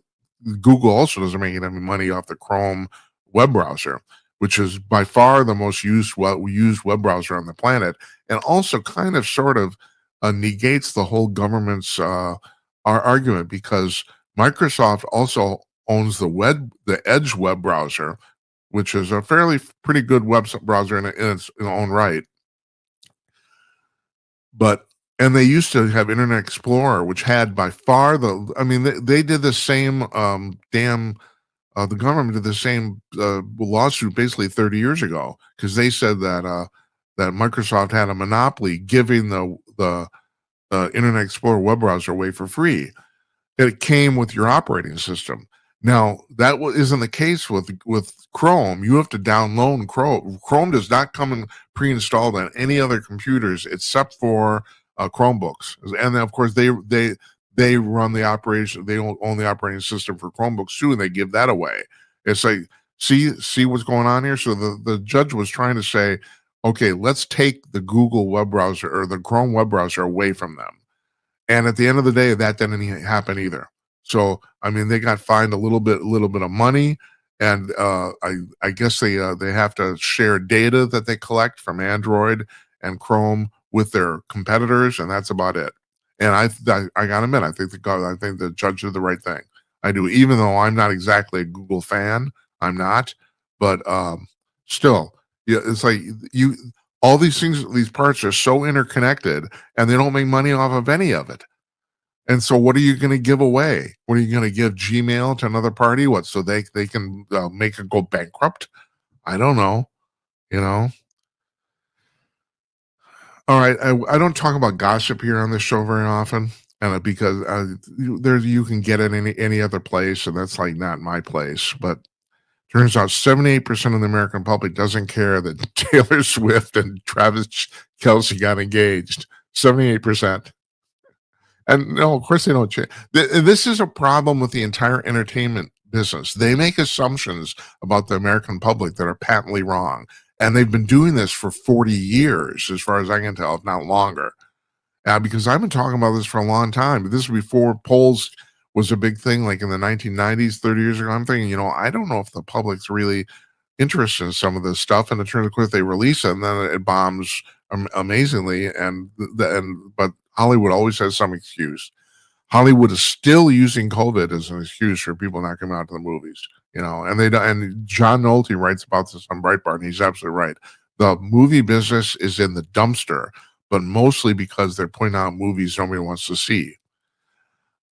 Google also doesn't make any money off the Chrome web browser, which is by far the most used web browser on the planet, and also kind of sort of negates the whole government's argument, because Microsoft also owns the Edge web browser, which is a pretty good web browser in its own right. And they used to have Internet Explorer, which had by far they did the same the government did the same lawsuit basically 30 years ago, because they said that Microsoft had a monopoly giving the Internet Explorer web browser away for free. It came with your operating system. Now, that isn't the case with Chrome. You have to download Chrome. Chrome does not come in pre-installed on any other computers except for Chromebooks. And then, of course, they they run the operation. They own the operating system for Chromebooks too, and they give that away. It's like, see what's going on here. So the judge was trying to say, okay, let's take the Google web browser or the Chrome web browser away from them. And at the end of the day, that didn't happen either. So I mean, they got fined a little bit of money, and I guess they have to share data that they collect from Android and Chrome with their competitors, and that's about it. And I gotta admit, I think the judge did the right thing. I do, even though I'm not exactly a Google fan. I'm not, but still, yeah, it's like you. All these things, these parts are so interconnected, and they don't make money off of any of it. And so, what are you going to give away? What are you going to give Gmail to another party? What, so they can make it go bankrupt? I don't know. You know. All right, I don't talk about gossip here on this show very often, and because you can get it any other place, and that's like not my place. But turns out 78% of the American public doesn't care that Taylor Swift and Travis Kelce got engaged. 78%. And no, of course they don't change. This is a problem with the entire entertainment business. They make assumptions about the American public that are patently wrong. And they've been doing this for 40 years, as far as I can tell, if not longer. Because I've been talking about this for a long time. But this was before polls was a big thing, like in the 1990s, 30 years ago. I'm thinking, I don't know if the public's really interested in some of this stuff. And it turns out they release it, and then it bombs amazingly. But Hollywood always has some excuse. Hollywood is still using COVID as an excuse for people not coming out to the movies. And John Nolte writes about this on Breitbart, and he's absolutely right. The movie business is in the dumpster, but mostly because they're putting out movies nobody wants to see.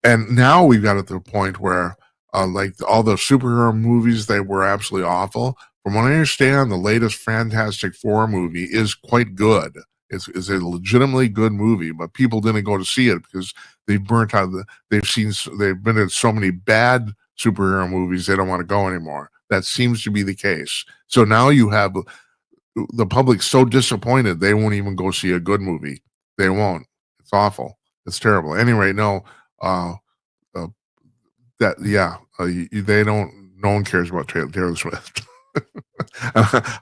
And now we've got it to the point where, like all the superhero movies, they were absolutely awful. From what I understand, the latest Fantastic Four movie is quite good. It's a legitimately good movie, but people didn't go to see it because they've burnt out. They've been in so many bad superhero movies, they don't want to go anymore. That seems to be the case. So now you have the public so disappointed they won't even go see a good movie. They won't. It's awful. It's terrible. Anyway, no. They don't. No one cares about Taylor Swift.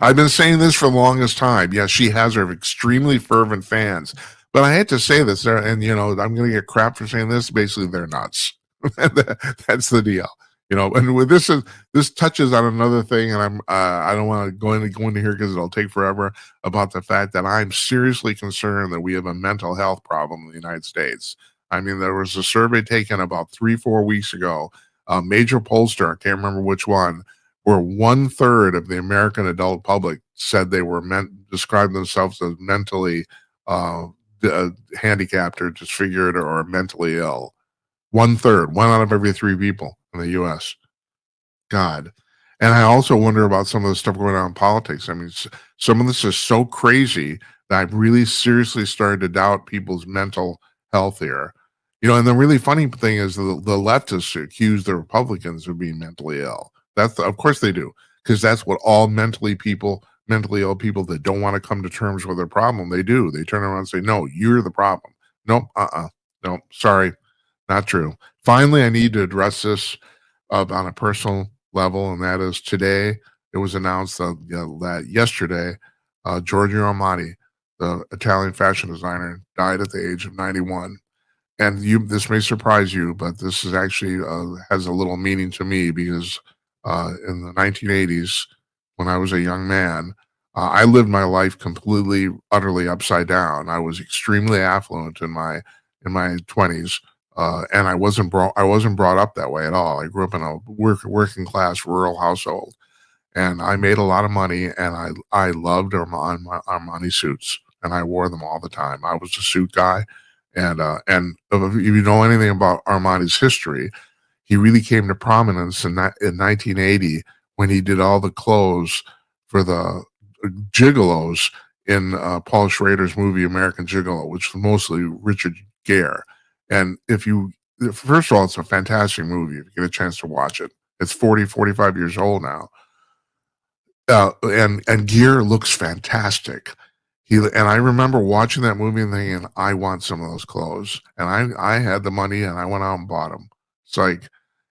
I've been saying this for the longest time. Yeah, she has her extremely fervent fans, but I hate to say this, and I'm going to get crap for saying this. Basically, they're nuts. That's the deal. And with this touches on another thing, and I don't want to go into here because it'll take forever, about the fact that I'm seriously concerned that we have a mental health problem in the United States. I mean, there was a survey taken about 3-4 weeks ago, a major pollster, I can't remember which one, where 1/3 of the American adult public said they were described themselves as mentally handicapped or disfigured or mentally ill. 1/3, 1 out of every 3 people in the U.S. God. And I also wonder about some of the stuff going on in politics. I mean, some of this is so crazy that I've really seriously started to doubt people's mental health here. And the really funny thing is the leftists accuse the Republicans of being mentally ill. Of course they do, because that's what all mentally ill people that don't want to come to terms with their problem, they do. They turn around and say, no, you're the problem. Nope, no, sorry, not true. Finally, I need to address this on a personal level, and that is today it was announced that yesterday, Giorgio Armani, the Italian fashion designer, died at the age of 91. And this may surprise you, but this is actually has a little meaning to me because in the 1980s, when I was a young man, I lived my life completely, utterly upside down. I was extremely affluent in my 20s, and I wasn't brought up that way at all. I grew up in a working class rural household, and I made a lot of money, and I loved Armani suits, and I wore them all the time. I was a suit guy. And if you know anything about Armani's history, he really came to prominence in 1980 when he did all the clothes for the gigolos in Paul Schrader's movie American Gigolo, which was mostly Richard Gere. And first of all, it's a fantastic movie if you get a chance to watch it. It's 45 years old now. And Gere looks fantastic. And I remember watching that movie and thinking, I want some of those clothes. And I had the money and I went out and bought them. It's like,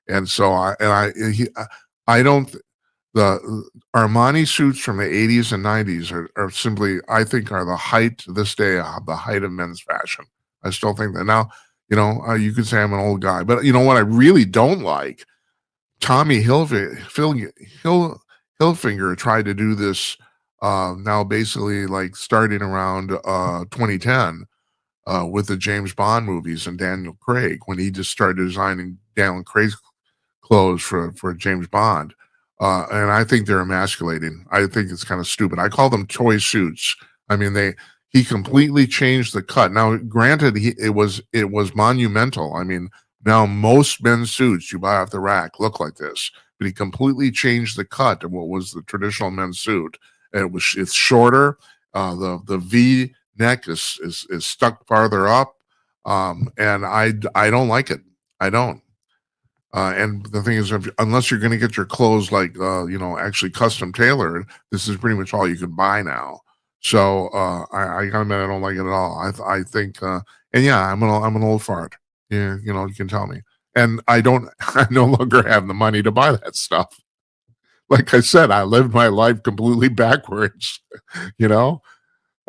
and so I don't, the Armani suits from the 80s and 90s are simply, I think, are the height to this day, the height of men's fashion. I still think that now, you could say I'm an old guy, but you know what I really don't like? Tommy Hilfinger tried to do this now basically like starting around 2010 with the James Bond movies and Daniel Craig, when he just started designing Daniel Craig's clothes for James Bond. And I think they're emasculating. I think it's kind of stupid. I call them toy suits. I mean, he completely changed the cut. Now, granted, it was monumental. I mean, now most men's suits you buy off the rack look like this, but he completely changed the cut of what was the traditional men's suit. It's shorter. The V neck is stuck farther up, and I don't like it. I don't. And the thing is, unless you're going to get your clothes like actually custom tailored, this is pretty much all you can buy now. So I gotta admit, I don't like it at all. I think, and yeah, I'm an old fart. Yeah, you can tell me. And I no longer have the money to buy that stuff. Like I said, I lived my life completely backwards. Yeah,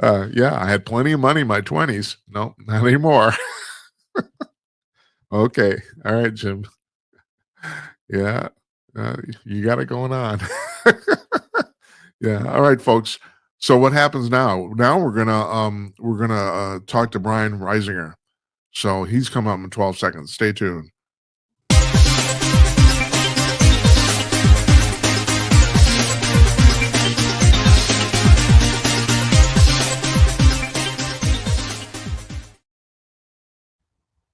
I had plenty of money in my 20s. No, not anymore. Okay, all right, Jim. Yeah, you got it going on. Yeah, all right, folks. So what happens now? Now we're gonna talk to Brian Reisinger. So he's come up in 12 seconds. Stay tuned.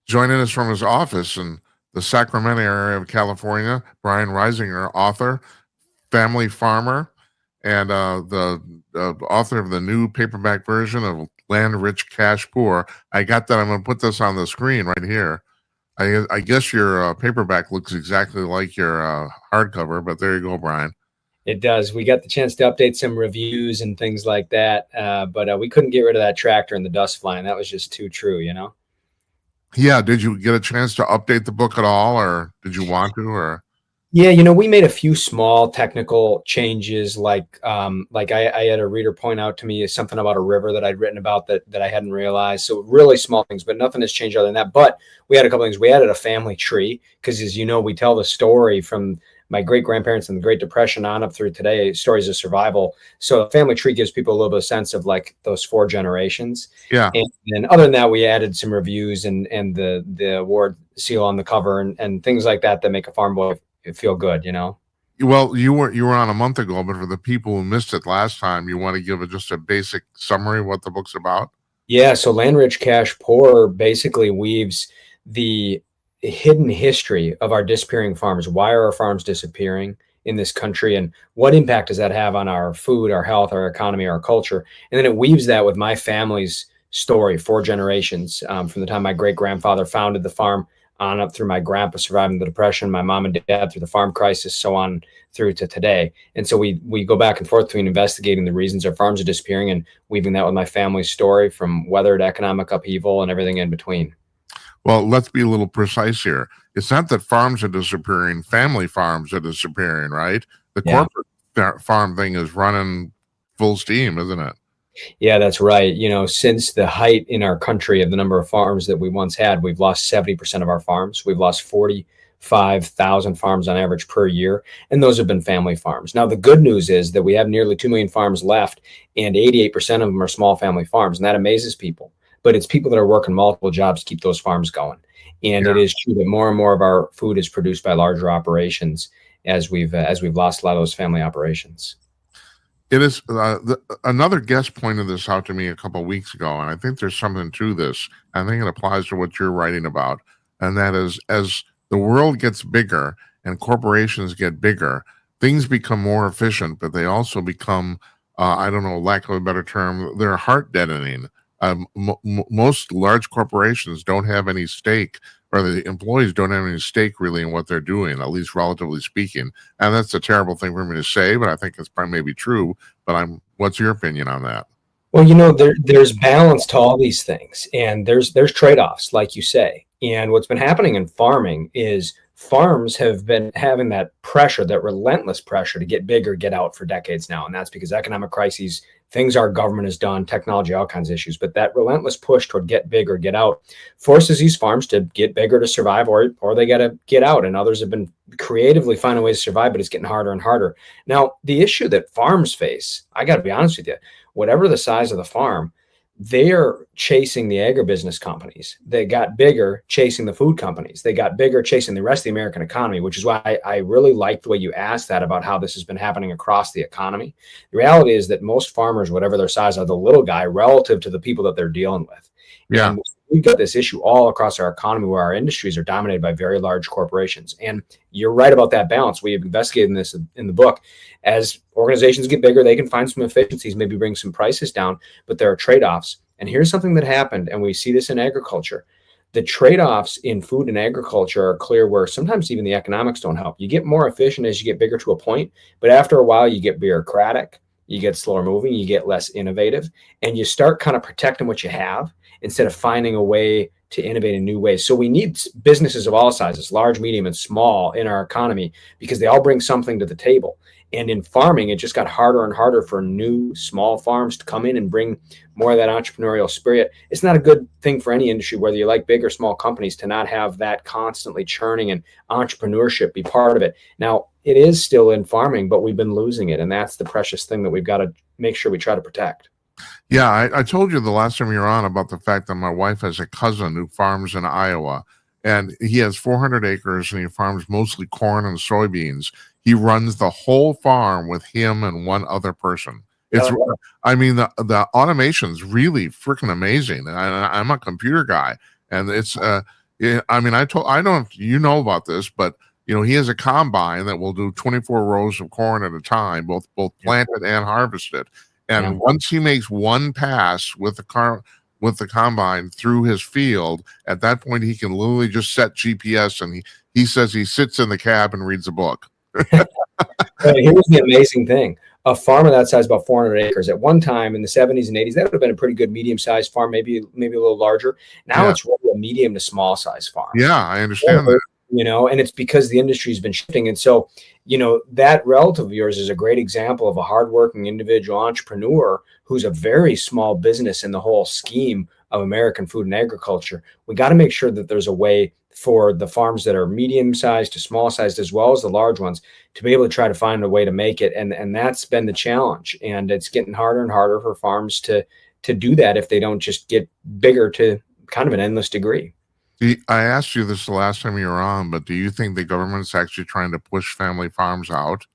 Joining us from his office in the Sacramento area of California, Brian Reisinger, author, family farmer, and the author of the new paperback version of Land Rich, Cash Poor. I got that. I'm going to put this on the screen right here. I guess your paperback looks exactly like your hardcover, but there you go, Brian. It does. We got the chance to update some reviews and things like that, but we couldn't get rid of that tractor and the dust flying. That was just too true, Yeah. Did you get a chance to update the book at all, or did you want to? Or yeah, we made a few small technical changes, like I had a reader point out to me something about a river that I'd written about that I hadn't realized. So really small things, but nothing has changed other than that. But we had a couple things. We added a family tree because, as you know, we tell the story from my great grandparents in the Great Depression on up through today, stories of survival. So a family tree gives people a little bit of sense of like those 4 generations. Yeah. And then other than that, we added some reviews and the award seal on the cover and things like that make a farm boy feel good, Well, you were on a month ago, but for the people who missed it last time, you want to give just a basic summary of what the book's about? Yeah, so Land Rich, Cash Poor basically weaves the hidden history of our disappearing farms. Why are our farms disappearing in this country, and what impact does that have on our food, our health, our economy, our culture? And then it weaves that with my family's story, 4 generations, from the time my great grandfather founded the farm on up through my grandpa surviving the Depression, my mom and dad through the farm crisis, so on through to today. And so we go back and forth between investigating the reasons our farms are disappearing and weaving that with my family's story, from weather to economic upheaval and everything in between. Well, let's be a little precise here. It's not that farms are disappearing, family farms are disappearing, right? The corporate farm thing is running full steam, isn't it? Yeah, that's right. Since the height in our country of the number of farms that we once had, we've lost 70% of our farms. We've lost 45,000 farms on average per year, and those have been family farms. Now, the good news is that we have nearly 2 million farms left, and 88% of them are small family farms, and that amazes people. But it's people that are working multiple jobs to keep those farms going. And It is true that more and more of our food is produced by larger operations as we've lost a lot of those family operations. It is another guest pointed this out to me a couple of weeks ago, and I think there's something to this. I think it applies to what you're writing about, and that is, as the world gets bigger and corporations get bigger, things become more efficient, but they also become, I don't know, lack of a better term, they're heart deadening. Most large corporations don't have any stake, or the employees don't have any stake really in what they're doing, at least relatively speaking. And that's a terrible thing for me to say, but I think it's probably maybe true. But what's your opinion on that? Well, there's balance to all these things, and there's trade-offs, like you say. And what's been happening in farming is farms have been having that pressure, that relentless pressure to get bigger, get out for decades now. And that's because economic crises, things our government has done, technology, all kinds of issues. But that relentless push toward get bigger, get out forces these farms to get bigger to survive, or they got to get out. And others have been creatively finding ways to survive, but it's getting harder and harder. Now, the issue that farms face, I got to be honest with you, whatever the size of the farm, they are chasing the agribusiness companies. They got bigger chasing the food companies. They got bigger chasing the rest of the American economy, which is why I really like the way you asked that about how this has been happening across the economy. The reality is that most farmers, whatever their size, are the little guy relative to the people that they're dealing with. Yeah. And we've got this issue all across our economy where our industries are dominated by very large corporations. And you're right about that balance. We have investigated this in the book. As organizations get bigger, they can find some efficiencies, maybe bring some prices down, but there are trade-offs. And here's something that happened, and we see this in agriculture. The trade-offs in food and agriculture are clear, where sometimes even the economics don't help. You get more efficient as you get bigger to a point, but after a while you get bureaucratic, you get slower moving, you get less innovative, and you start kind of protecting what you have instead of finding a way to innovate in new ways. So we need businesses of all sizes, large, medium, and small, in our economy, because they all bring something to the table. And in farming, it just got harder and harder for new small farms to come in and bring more of that entrepreneurial spirit. It's not a good thing for any industry, whether you like big or small companies, to not have that constantly churning and entrepreneurship be part of it. Now, it is still in farming, but we've been losing it. And that's the precious thing that we've got to make sure we try to protect. Yeah, I told you the last time you were on about the fact that my wife has a cousin who farms in Iowa, and he has 400 acres and he farms mostly corn and soybeans. He runs the whole farm with him and one other person. It's, I mean, the automation's really freaking amazing. I'm a computer guy, and it's, I mean, I don't know if you know about this, but he has a combine that will do 24 rows of corn at a time, both planted and harvested. And once he makes one pass with the combine through his field, at that point he can literally just set GPS, and he says he sits in the cab and reads a book. Here's the amazing thing. A farm of that size, about 400 acres, at one time in the 70s and 80s, that would have been a pretty good medium-sized farm, maybe a little larger. Now it's really a medium to small-size farm. Yeah, I understand that. And it's because the industry's been shifting. And so, that relative of yours is a great example of a hardworking individual entrepreneur who's a very small business in the whole scheme of American food and agriculture. We got to make sure that there's a way for the farms that are medium-sized to small-sized, as well as the large ones, to be able to try to find a way to make it. And that's been the challenge. And it's getting harder and harder for farms to do that if they don't just get bigger to kind of an endless degree. I asked you this the last time you were on, but do you think the government's actually trying to push family farms out?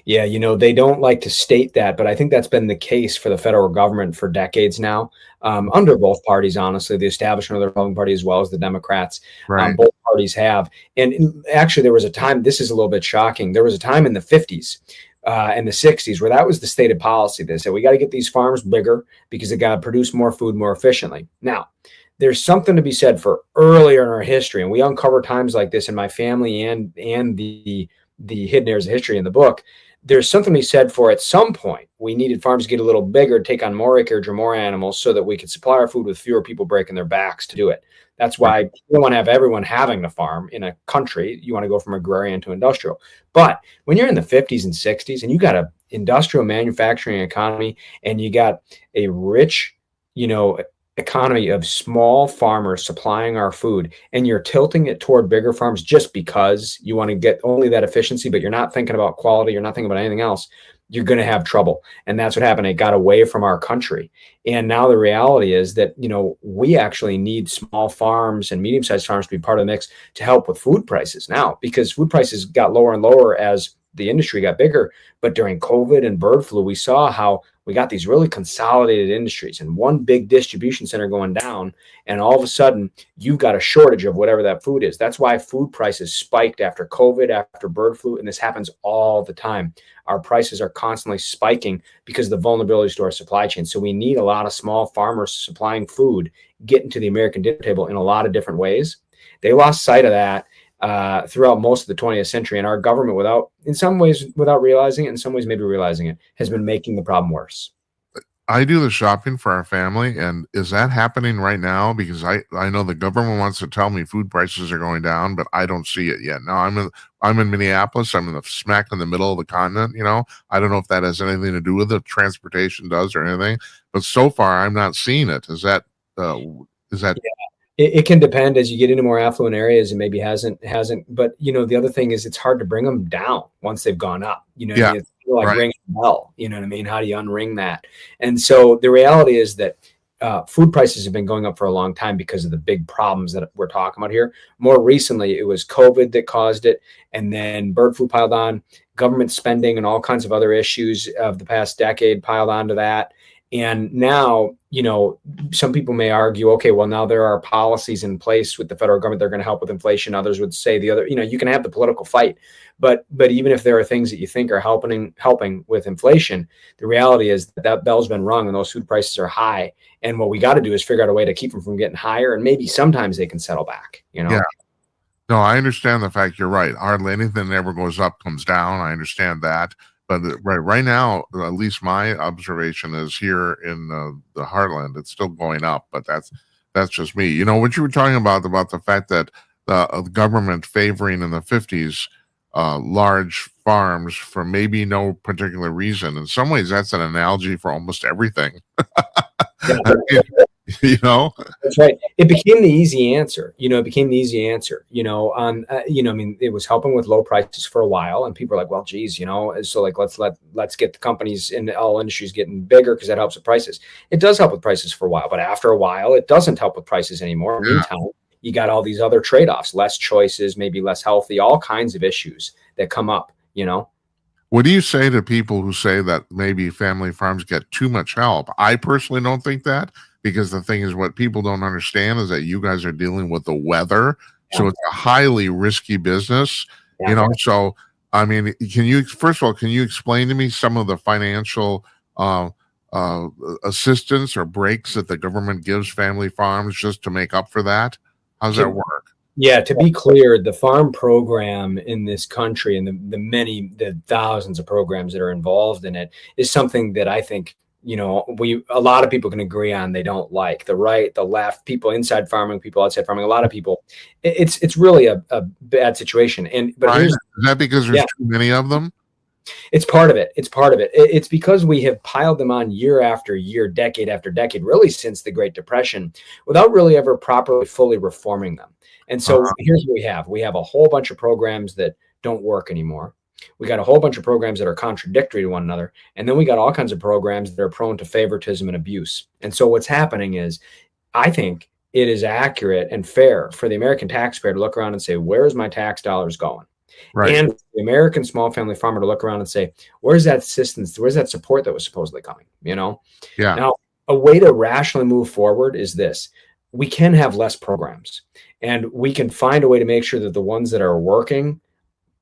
Yeah, they don't like to state that, but I think that's been the case for the federal government for decades now, under both parties, honestly, the establishment of the Republican Party as well as the Democrats. Right. Both parties have. And actually, there was a time, this is a little bit shocking, there was a time in the 50s and the 60s where that was the stated policy. They said, we got to get these farms bigger because they got to produce more food more efficiently. Now, there's something to be said for earlier in our history, and we uncover times like this in my family and the hidden areas of history in the book. There's something to be said for, at some point, we needed farms to get a little bigger, take on more acreage or more animals so that we could supply our food with fewer people breaking their backs to do it. That's why you don't want to have everyone having the farm in a country. You want to go from agrarian to industrial. But when you're in the 50s and 60s and you got an industrial manufacturing economy and you got a rich, economy of small farmers supplying our food, and you're tilting it toward bigger farms just because you want to get only that efficiency, but you're not thinking about quality, you're not thinking about anything else, you're going to have trouble. And that's what happened. It got away from our country. And now the reality is that, we actually need small farms and medium-sized farms to be part of the mix to help with food prices now, because food prices got lower and lower as the industry got bigger. But during COVID and bird flu, we saw how we got these really consolidated industries and one big distribution center going down. And all of a sudden, you've got a shortage of whatever that food is. That's why food prices spiked after COVID, after bird flu. And this happens all the time. Our prices are constantly spiking because of the vulnerabilities to our supply chain. So we need a lot of small farmers supplying food, getting to the American dinner table in a lot of different ways. They lost sight of that throughout most of the 20th century. And our government, in some ways without realizing it, in some ways maybe realizing it, has been making the problem worse. I do the shopping for our family, and is that happening right now? Because I know the government wants to tell me food prices are going down, but I don't see it yet. Now I'm in Minneapolis. I'm in the smack in the middle of the continent. I don't know if that has anything to do with it. Transportation does or anything, but so far I'm not seeing it. Uh, is that It can depend as you get into more affluent areas, and maybe hasn't. But the other thing is it's hard to bring them down once they've gone up. You know what I yeah, mean? It's like right? ringing a bell. You know what I mean? How do you unring that? And so the reality is that food prices have been going up for a long time because of the big problems that we're talking about here. More recently, it was COVID that caused it, and then bird flu piled on, government spending, and all kinds of other issues of the past decade piled onto that. And now, some people may argue, okay, well, now there are policies in place with the federal government. They're going to help with inflation. Others would say the other, you can have the political fight, but even if there are things that you think are helping with inflation, the reality is that bell's been rung and those food prices are high. And what we got to do is figure out a way to keep them from getting higher. And maybe sometimes they can settle back, Yeah. No, I understand the fact you're right. Hardly anything that ever goes up comes down. I understand that. But right now, at least my observation is here in the heartland, it's still going up. But that's just me. What you were talking about the fact that the government favoring in the 50s large farms for maybe no particular reason. In some ways, that's an analogy for almost everything. Yeah. That's right. It became the easy answer. It became the easy answer. It was helping with low prices for a while, and people are like, "Well, geez, so like let's get the companies in all industries getting bigger because that helps with prices." It does help with prices for a while, but after a while, it doesn't help with prices anymore. Yeah. Meantime, you got all these other trade-offs, less choices, maybe less healthy, all kinds of issues that come up. What do you say to people who say that maybe family farms get too much help? I personally don't think that, because the thing is, what people don't understand is that you guys are dealing with the weather. So it's a highly risky business, So, I mean, first of all, can you explain to me some of the financial assistance or breaks that the government gives family farms just to make up for that? How's that work? Yeah, to be clear, the farm program in this country and the thousands of programs that are involved in it is something that I think, a lot of people can agree on. They don't like the right, the left, people inside farming, people outside farming. A lot of people, it's really a bad situation. But is that because there's too many of them? It's part of it. It's because we have piled them on year after year, decade after decade, really since the Great Depression, without really ever properly, fully reforming them. And so here's what we have. We have a whole bunch of programs that don't work anymore. We got a whole bunch of programs that are contradictory to one another. And then we got all kinds of programs that are prone to favoritism and abuse. And so what's happening is, I think it is accurate and fair for the American taxpayer to look around and say, where's my tax dollars going? Right. And the American small family farmer to look around and say, where's that assistance? Where's that support that was supposedly coming? Yeah. Now, a way to rationally move forward is this. We can have less programs, and we can find a way to make sure that the ones that are working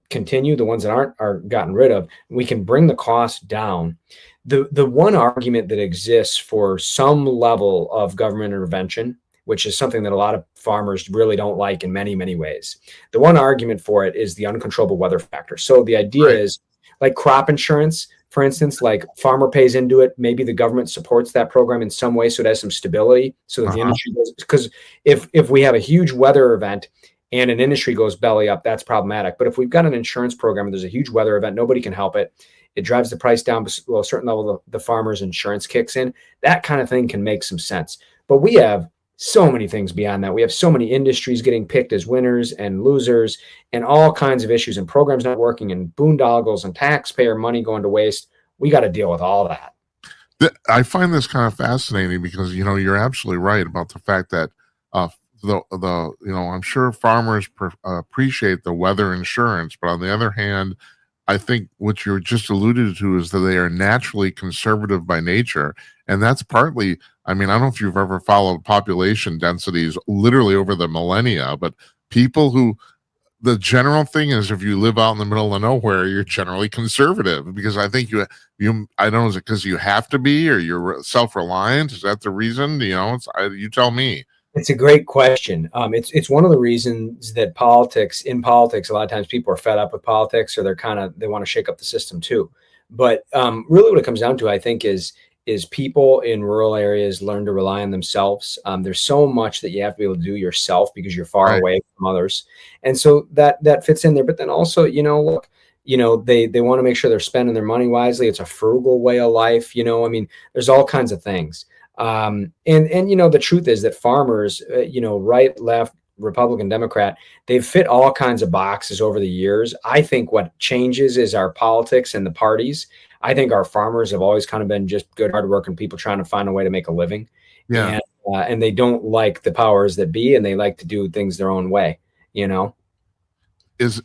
continue, the ones that aren't are gotten rid of. We can bring the cost down. The one argument that exists for some level of government intervention, which is something that a lot of farmers really don't like in many, many ways. The one argument for it is the uncontrollable weather factor. So the idea is, like crop insurance, for instance, like farmer pays into it. Maybe the government supports that program in some way so it has some stability, so that the industry goes, because if we have a huge weather event and an industry goes belly up, that's problematic. But if we've got an insurance program and there's a huge weather event, nobody can help it. It drives the price down below a certain level, the farmer's insurance kicks in. That kind of thing can make some sense. But we have so many things beyond that. We have so many industries getting picked as winners and losers and all kinds of issues, and programs not working and boondoggles and taxpayer money going to waste. We got to deal with all that. I find this kind of fascinating because, you're absolutely right about the fact that I'm sure farmers appreciate the weather insurance, but on the other hand, I think what you just alluded to is that they are naturally conservative by nature. And that's partly, I mean, I don't know if you've ever followed population densities literally over the millennia, but the general thing is, if you live out in the middle of nowhere, you're generally conservative, because I think I don't know, is it because you have to be, or you're self-reliant? Is that the reason? You tell me. It's a great question. It's one of the reasons that in politics, a lot of times people are fed up with politics, or they want to shake up the system too. But really what it comes down to, I think, is is people in rural areas learn to rely on themselves. There's so much that you have to be able to do yourself because you're far Right. away from others. And so that fits in there. But then also, look, they want to make sure they're spending their money wisely. It's a frugal way of life. I mean, there's all kinds of things. And the truth is that farmers, right, left, Republican, Democrat, they've fit all kinds of boxes over the years. I think what changes is our politics and the parties. I think our farmers have always kind of been just good, hardworking people trying to find a way to make a living. Yeah. And they don't like the powers that be, and they like to do things their own way, It's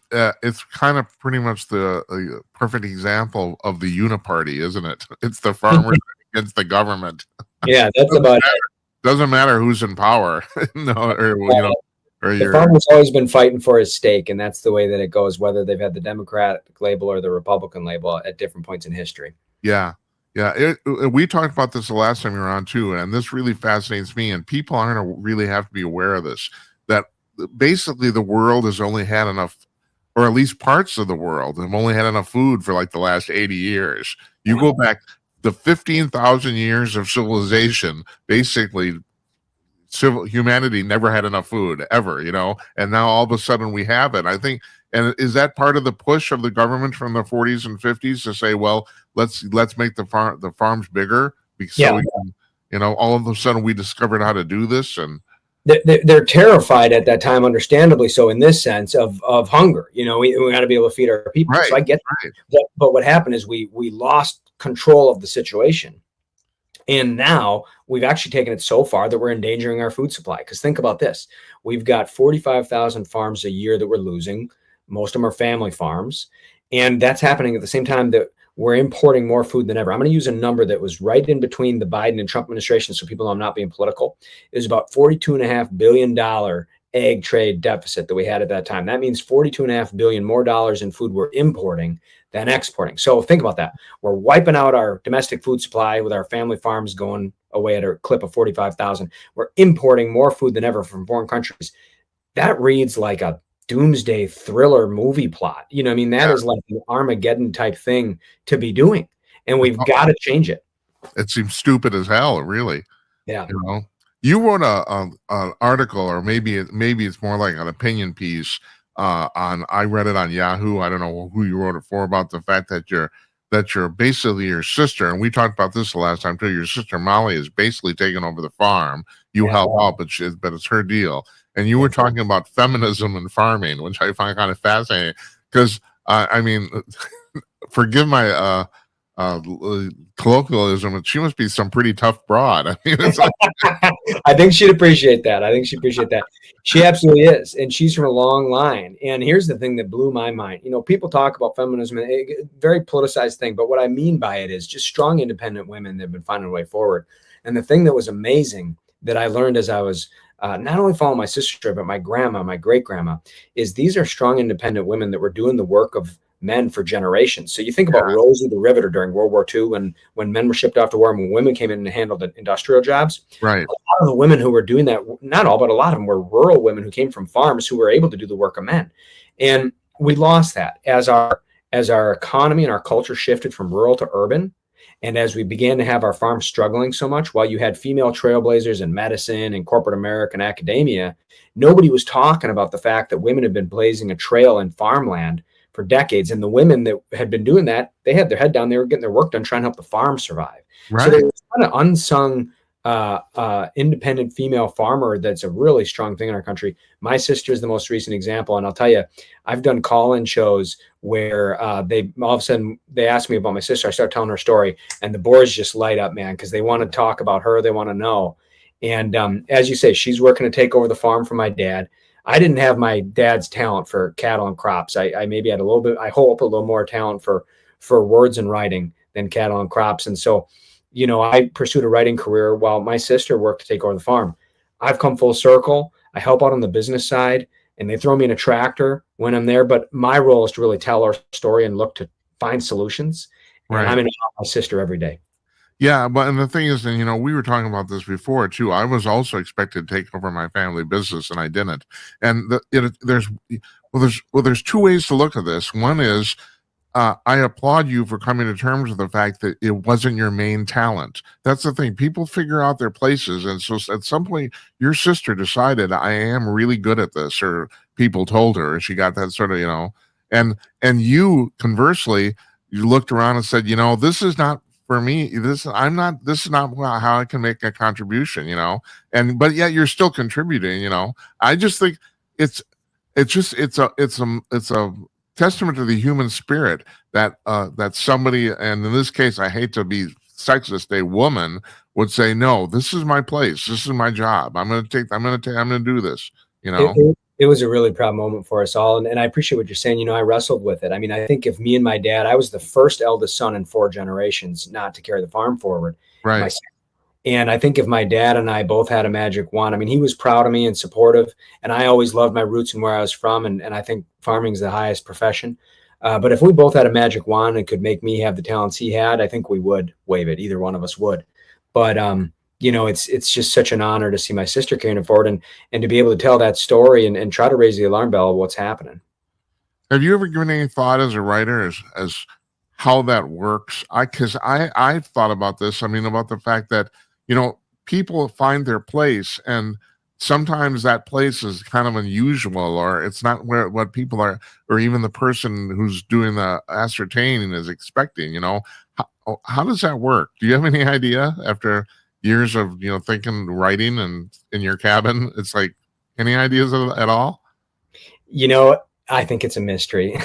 kind of pretty much the perfect example of the uniparty, isn't it? It's the farmers against the government. Yeah, that's about it. Doesn't matter who's in power. The farmer's always been fighting for his stake, and that's the way that it goes, whether they've had the Democratic label or the Republican label at different points in history. Yeah. We talked about this the last time you were on too, and this really fascinates me, and people are going to really have to be aware of this, that basically the world has only had enough, or at least parts of the world have only had enough food for like the last 80 years. You go back the 15,000 years of civilization, basically humanity never had enough food ever, and now all of a sudden we have it. I think, and is that part of the push of the government from the 40s and 50s to say, well, let's make the farms bigger, because so we can, all of a sudden we discovered how to do this. And they're terrified at that time, understandably so, in this sense of hunger. We got to be able to feed our people. Right, so I get that. But what happened is we lost control of the situation. And now we've actually taken it so far that we're endangering our food supply. Because think about this. We've got 45,000 farms a year that we're losing. Most of them are family farms. And that's happening at the same time that we're importing more food than ever. I'm going to use a number that was right in between the Biden and Trump administration, so people know I'm not being political. It was about $42.5 billion egg trade deficit that we had at that time. That means $42.5 billion more dollars in food we're importing than exporting. So think about that. We're wiping out our domestic food supply with our family farms going away at a clip of 45,000. We're importing more food than ever from foreign countries. That reads like a doomsday thriller movie plot. That is like an Armageddon type thing to be doing. And we've got to change it. It seems stupid as hell, really. Yeah. You wrote an article, or maybe it's more like an opinion piece I read it on Yahoo. I don't know who you wrote it for, about the fact that you're basically your sister, and we talked about this the last time too. Your sister Molly is basically taking over the farm. You help out, but it's her deal. And you were talking about feminism and farming, which I find kind of fascinating, because I mean, forgive my colloquialism, but she must be some pretty tough broad. I mean, it's like I think she'd appreciate that. She absolutely is. And she's from a long line. And here's the thing that blew my mind. People talk about feminism, very politicized thing, but what I mean by it is just strong, independent women that have been finding a way forward. And the thing that was amazing that I learned as I was not only following my sister, but my grandma, my great grandma, is these are strong, independent women that were doing the work of men for generations. So you think about Rosie the Riveter during World War II, when men were shipped off to war and when women came in and handled the industrial jobs. Right. A lot of the women who were doing that, not all, but a lot of them were rural women who came from farms who were able to do the work of men. And we lost that as our economy and our culture shifted from rural to urban. And as we began to have our farms struggling so much, while you had female trailblazers in medicine and corporate America and academia, nobody was talking about the fact that women had been blazing a trail in farmland for decades. And the women that had been doing that, they had their head down, they were getting their work done, trying to help the farm survive. Right. So there's kind of unsung independent female farmer that's a really strong thing in our country. My sister is the most recent example. And I'll tell you, I've done call-in shows where they all of a sudden they ask me about my sister. I start telling her story and the boards just light up, man, because they want to talk about her. They want to know. And as you say, she's working to take over the farm from my dad. I didn't have my dad's talent for cattle and crops. I maybe had a little bit, I hope a little more talent for words and writing than cattle and crops. And so, I pursued a writing career while my sister worked to take over the farm. I've come full circle. I help out on the business side and they throw me in a tractor when I'm there. But my role is to really tell our story and look to find solutions. Right. And I'm in my sister every day. Yeah, but and the thing is, and we were talking about this before too. I was also expected to take over my family business, and I didn't. And there's two ways to look at this. One is I applaud you for coming to terms with the fact that it wasn't your main talent. That's the thing. People figure out their places, and so at some point, your sister decided I am really good at this, or people told her, and she got that sort of, and you conversely, you looked around and said, this is not for me. This is not how I can make a contribution, but yet you're still contributing. I just think it's it's a testament to the human spirit that that somebody, and in this case, I hate to be sexist, a woman would say, no, this is my place, this is my job, I'm going to do this. It was a really proud moment for us all, and I appreciate what you're saying. I wrestled with it. I mean, I think if me and my dad, I was the first eldest son in 4 generations not to carry the farm forward. Right. And I think if my dad and I both had a magic wand, I mean, he was proud of me and supportive, and I always loved my roots and where I was from. And I think farming is the highest profession. But if we both had a magic wand and could make me have the talents he had, I think we would wave it. Either one of us would. But, it's just such an honor to see my sister carrying it forward and to be able to tell that story and try to raise the alarm bell of what's happening. Have you ever given any thought as a writer as how that works? Because I thought about this. I mean, about the fact that, people find their place, and sometimes that place is kind of unusual, or it's not what people are, or even the person who's doing the ascertaining is expecting. How does that work? Do you have any idea after years of thinking, writing, and in your cabin? It's like, any ideas at all? I think it's a mystery.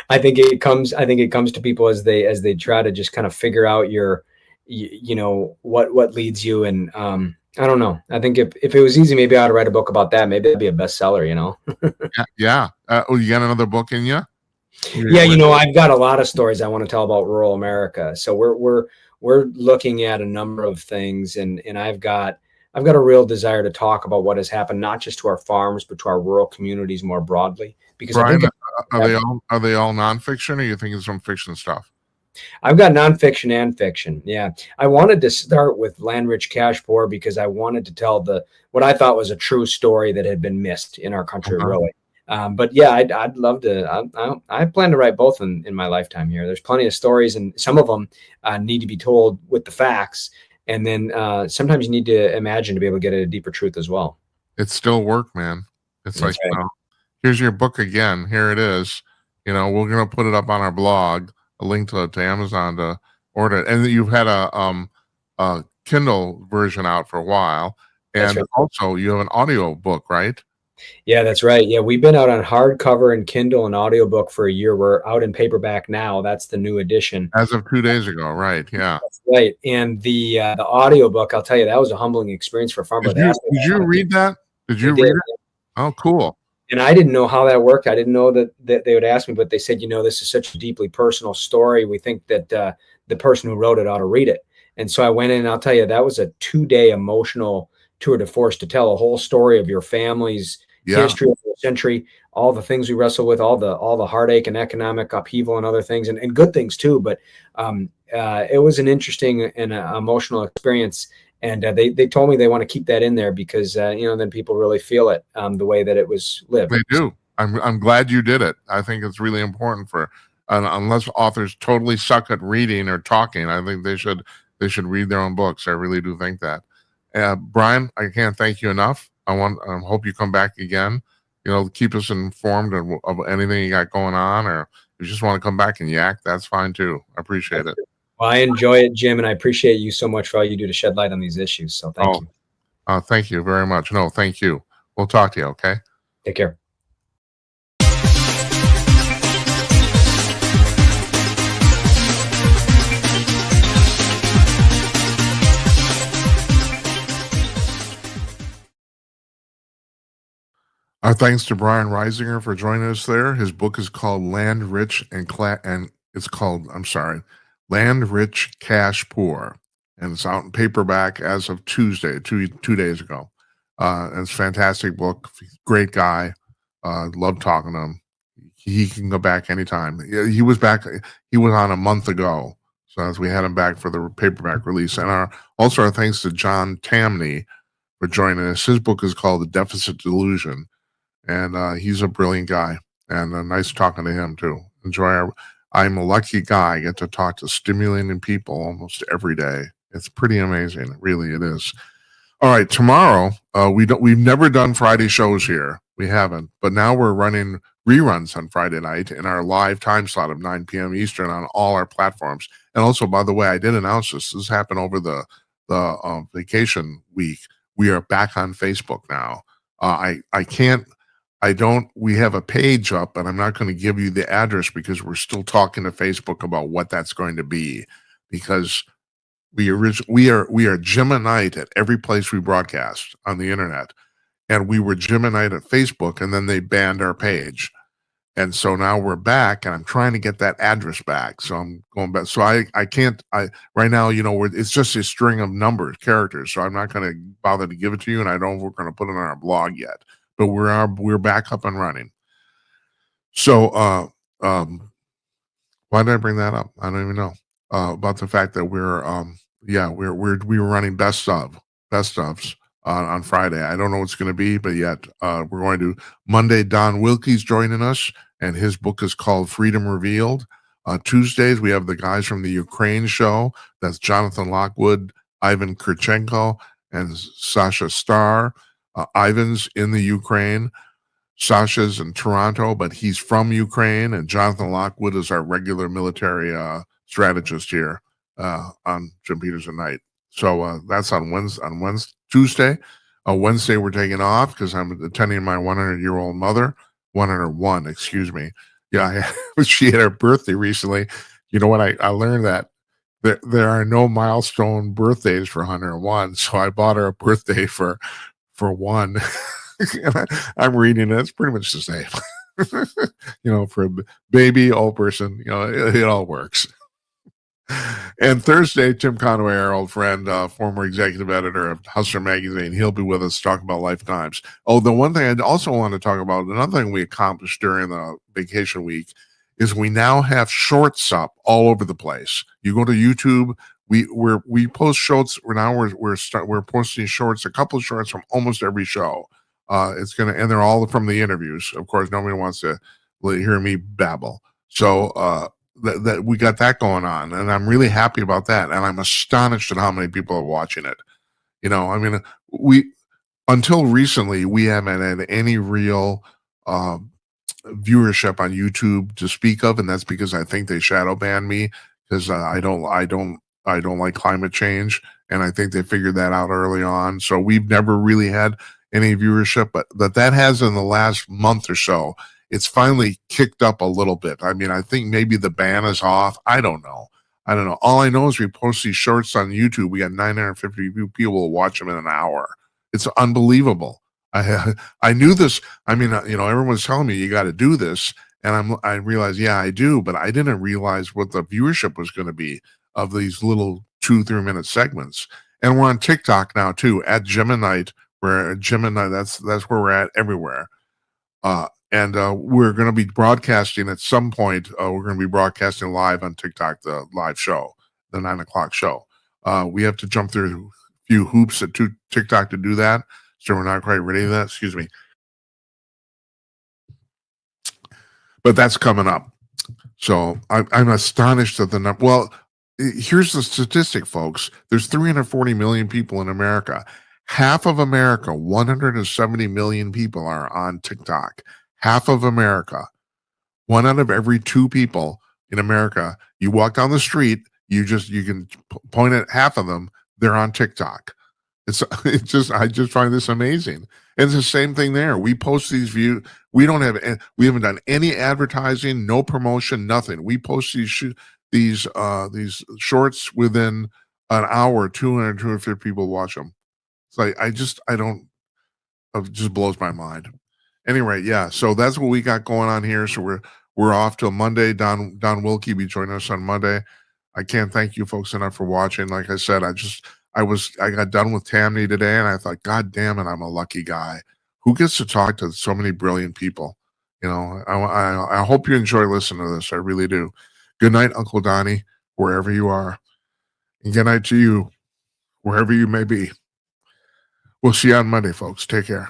I think it comes to people as they try to just kind of figure out what leads you. And I don't know. I think if it was easy, maybe I'd write a book about that. Maybe it'd be a bestseller, Yeah. You got another book in you? Yeah. I've got a lot of stories I want to tell about rural America. So we're looking at a number of things, and I've got a real desire to talk about what has happened, not just to our farms, but to our rural communities more broadly. Because Brian, are they all nonfiction, or you think it's some fiction stuff? I've got nonfiction and fiction. Yeah. I wanted to start with Land Rich Cash Poor because I wanted to tell what I thought was a true story that had been missed in our country, really. But yeah, I'd love to. I plan to write both in my lifetime here. There's plenty of stories, and some of them need to be told with the facts. And then sometimes you need to imagine to be able to get at a deeper truth as well. It's still work, man. It's That's like, right. Here's your book again. Here it is. We're going to put it up on our blog, a link to Amazon to order it. And you've had a Kindle version out for a while. And also you have an audio book, right? Yeah, that's right. Yeah, we've been out on hardcover and Kindle and audiobook for a year. We're out in paperback now. That's the new edition. As of 2 days ago, right? Yeah. That's right. And the audiobook, I'll tell you, that was a humbling experience for farmers. Did you read that? Did you read it? Oh, cool. And I didn't know how that worked. I didn't know that they would ask me, but they said, this is such a deeply personal story. We think that the person who wrote it ought to read it. And so I went in, and I'll tell you, that was a 2-day emotional tour de force to tell a whole story of your family's history of the century, all the things we wrestle with, all the heartache and economic upheaval and other things, and good things too. But it was an interesting and emotional experience. And they told me they want to keep that in there because, then people really feel it the way that it was lived. They do. I'm glad you did it. I think it's really important unless authors totally suck at reading or talking, I think they should read their own books. I really do think that. Brian, I can't thank you enough. I hope you come back again. Keep us informed of anything you got going on, or if you just want to come back and yak, that's fine too. I appreciate it. Well, I enjoy it, Jim, and I appreciate you so much for all you do to shed light on these issues. So thank you. Thank you very much. No, thank you. We'll talk to you, okay? Take care. Our thanks to Brian Reisinger for joining us there. His book is called Land Rich Land Rich Cash Poor, and it's out in paperback as of Tuesday, two days ago. It's a fantastic book. Great guy. Love talking to him. He can go back anytime. He was back. He was on a month ago, so as we had him back for the paperback release. And also our thanks to John Tamny for joining us. His book is called The Deficit Delusion, and he's a brilliant guy. And nice talking to him too. Enjoy I'm a lucky guy. I get to talk to stimulating people almost every day. It's pretty amazing. Really, it is. All right, tomorrow we've never done Friday shows here. We haven't, but now we're running reruns on Friday night in our live time slot of 9 p.m. Eastern on all our platforms. And also, by the way, I did announce this. This happened over the vacation week. We are back on Facebook now. I can't. I don't. We have a page up, but I'm not going to give you the address because we're still talking to Facebook about what that's going to be, because we are Jim and Knight at every place we broadcast on the internet, and we were Jim and Knight at Facebook, and then they banned our page, and so now we're back, and I'm trying to get that address back. So I'm going back. So I can't. Right now, it's just a string of numbers, characters. So I'm not going to bother to give it to you, and we're going to put it on our blog yet. But we're back up and running. So why did I bring that up? I don't even know. About the fact that we were running best ofs on Friday. I don't know what's going to be, but yet we're going to Monday. Don Wilkie's joining us, and his book is called Freedom Revealed. Tuesdays we have the guys from the Ukraine show. That's Jonathan Lockwood, Ivan Kirchenko, and Sasha Starr. Ivan's in the Ukraine. Sasha's in Toronto, but he's from Ukraine, and Jonathan Lockwood is our regular military strategist here on Jim Peters at Night. So that's on Wednesday, Tuesday. Wednesday we're taking off because I'm attending my 100-year-old mother. 101, excuse me. Yeah, she had her birthday recently. You know what? I learned that there are no milestone birthdays for 101, so I bought her a birthday for one. I'm reading it. It's pretty much the same. For a baby, old person, it all works. And Thursday, Tim Conway, our old friend, former executive editor of Hustler Magazine, he'll be with us to talk about lifetimes. Oh, the one thing I also want to talk about, another thing we accomplished during the vacation week, is we now have shorts up all over the place. You go to YouTube. We post shorts. We're posting shorts, a couple of shorts from almost every show. And they're all from the interviews. Of course, nobody wants to hear me babble. So that we got that going on, and I'm really happy about that. And I'm astonished at how many people are watching it. We until recently we haven't had any real viewership on YouTube to speak of, and that's because I think they shadow banned me because I don't like climate change, and I think they figured that out early on. So we've never really had any viewership, but that has in the last month or so, it's finally kicked up a little bit. I mean, I think maybe the ban is off. I don't know. All I know is we post these shorts on YouTube. We got 950 people who watch them in an hour. It's unbelievable. I knew this. I mean, everyone's telling me you got to do this, and I realized, yeah, I do, but I didn't realize what the viewership was going to be of these little 2-3 minute segments. And we're on TikTok now too, at Jim and Knight. We're at Jim and Knight. That's where we're at everywhere. And we're going to be broadcasting at some point. We're going to be broadcasting live on TikTok, the live show, the 9:00 show. We have to jump through a few hoops at TikTok to do that. So we're not quite ready for that. Excuse me. But that's coming up. So I'm astonished at the number. Well, here's the statistic, folks. There's 340 million people in America. Half of America, 170 million people are on TikTok. Half of America. 1 out of every 2 people in America, you walk down the street, you can point at half of them, they're on TikTok. I just find this amazing. And it's the same thing there. We post these views. We haven't done any advertising, no promotion, nothing. We post these shorts within an hour, 250 people watch them. So it just blows my mind. Anyway, yeah. So that's what we got going on here. So we're off till Monday. Don Wilkie be joining us on Monday. I can't thank you folks enough for watching. Like I said, I got done with Tamny today, and I thought, God damn it, I'm a lucky guy who gets to talk to so many brilliant people. I hope you enjoy listening to this. I really do. Good night, Uncle Donnie, wherever you are, and good night to you, wherever you may be. We'll see you on Monday, folks. Take care.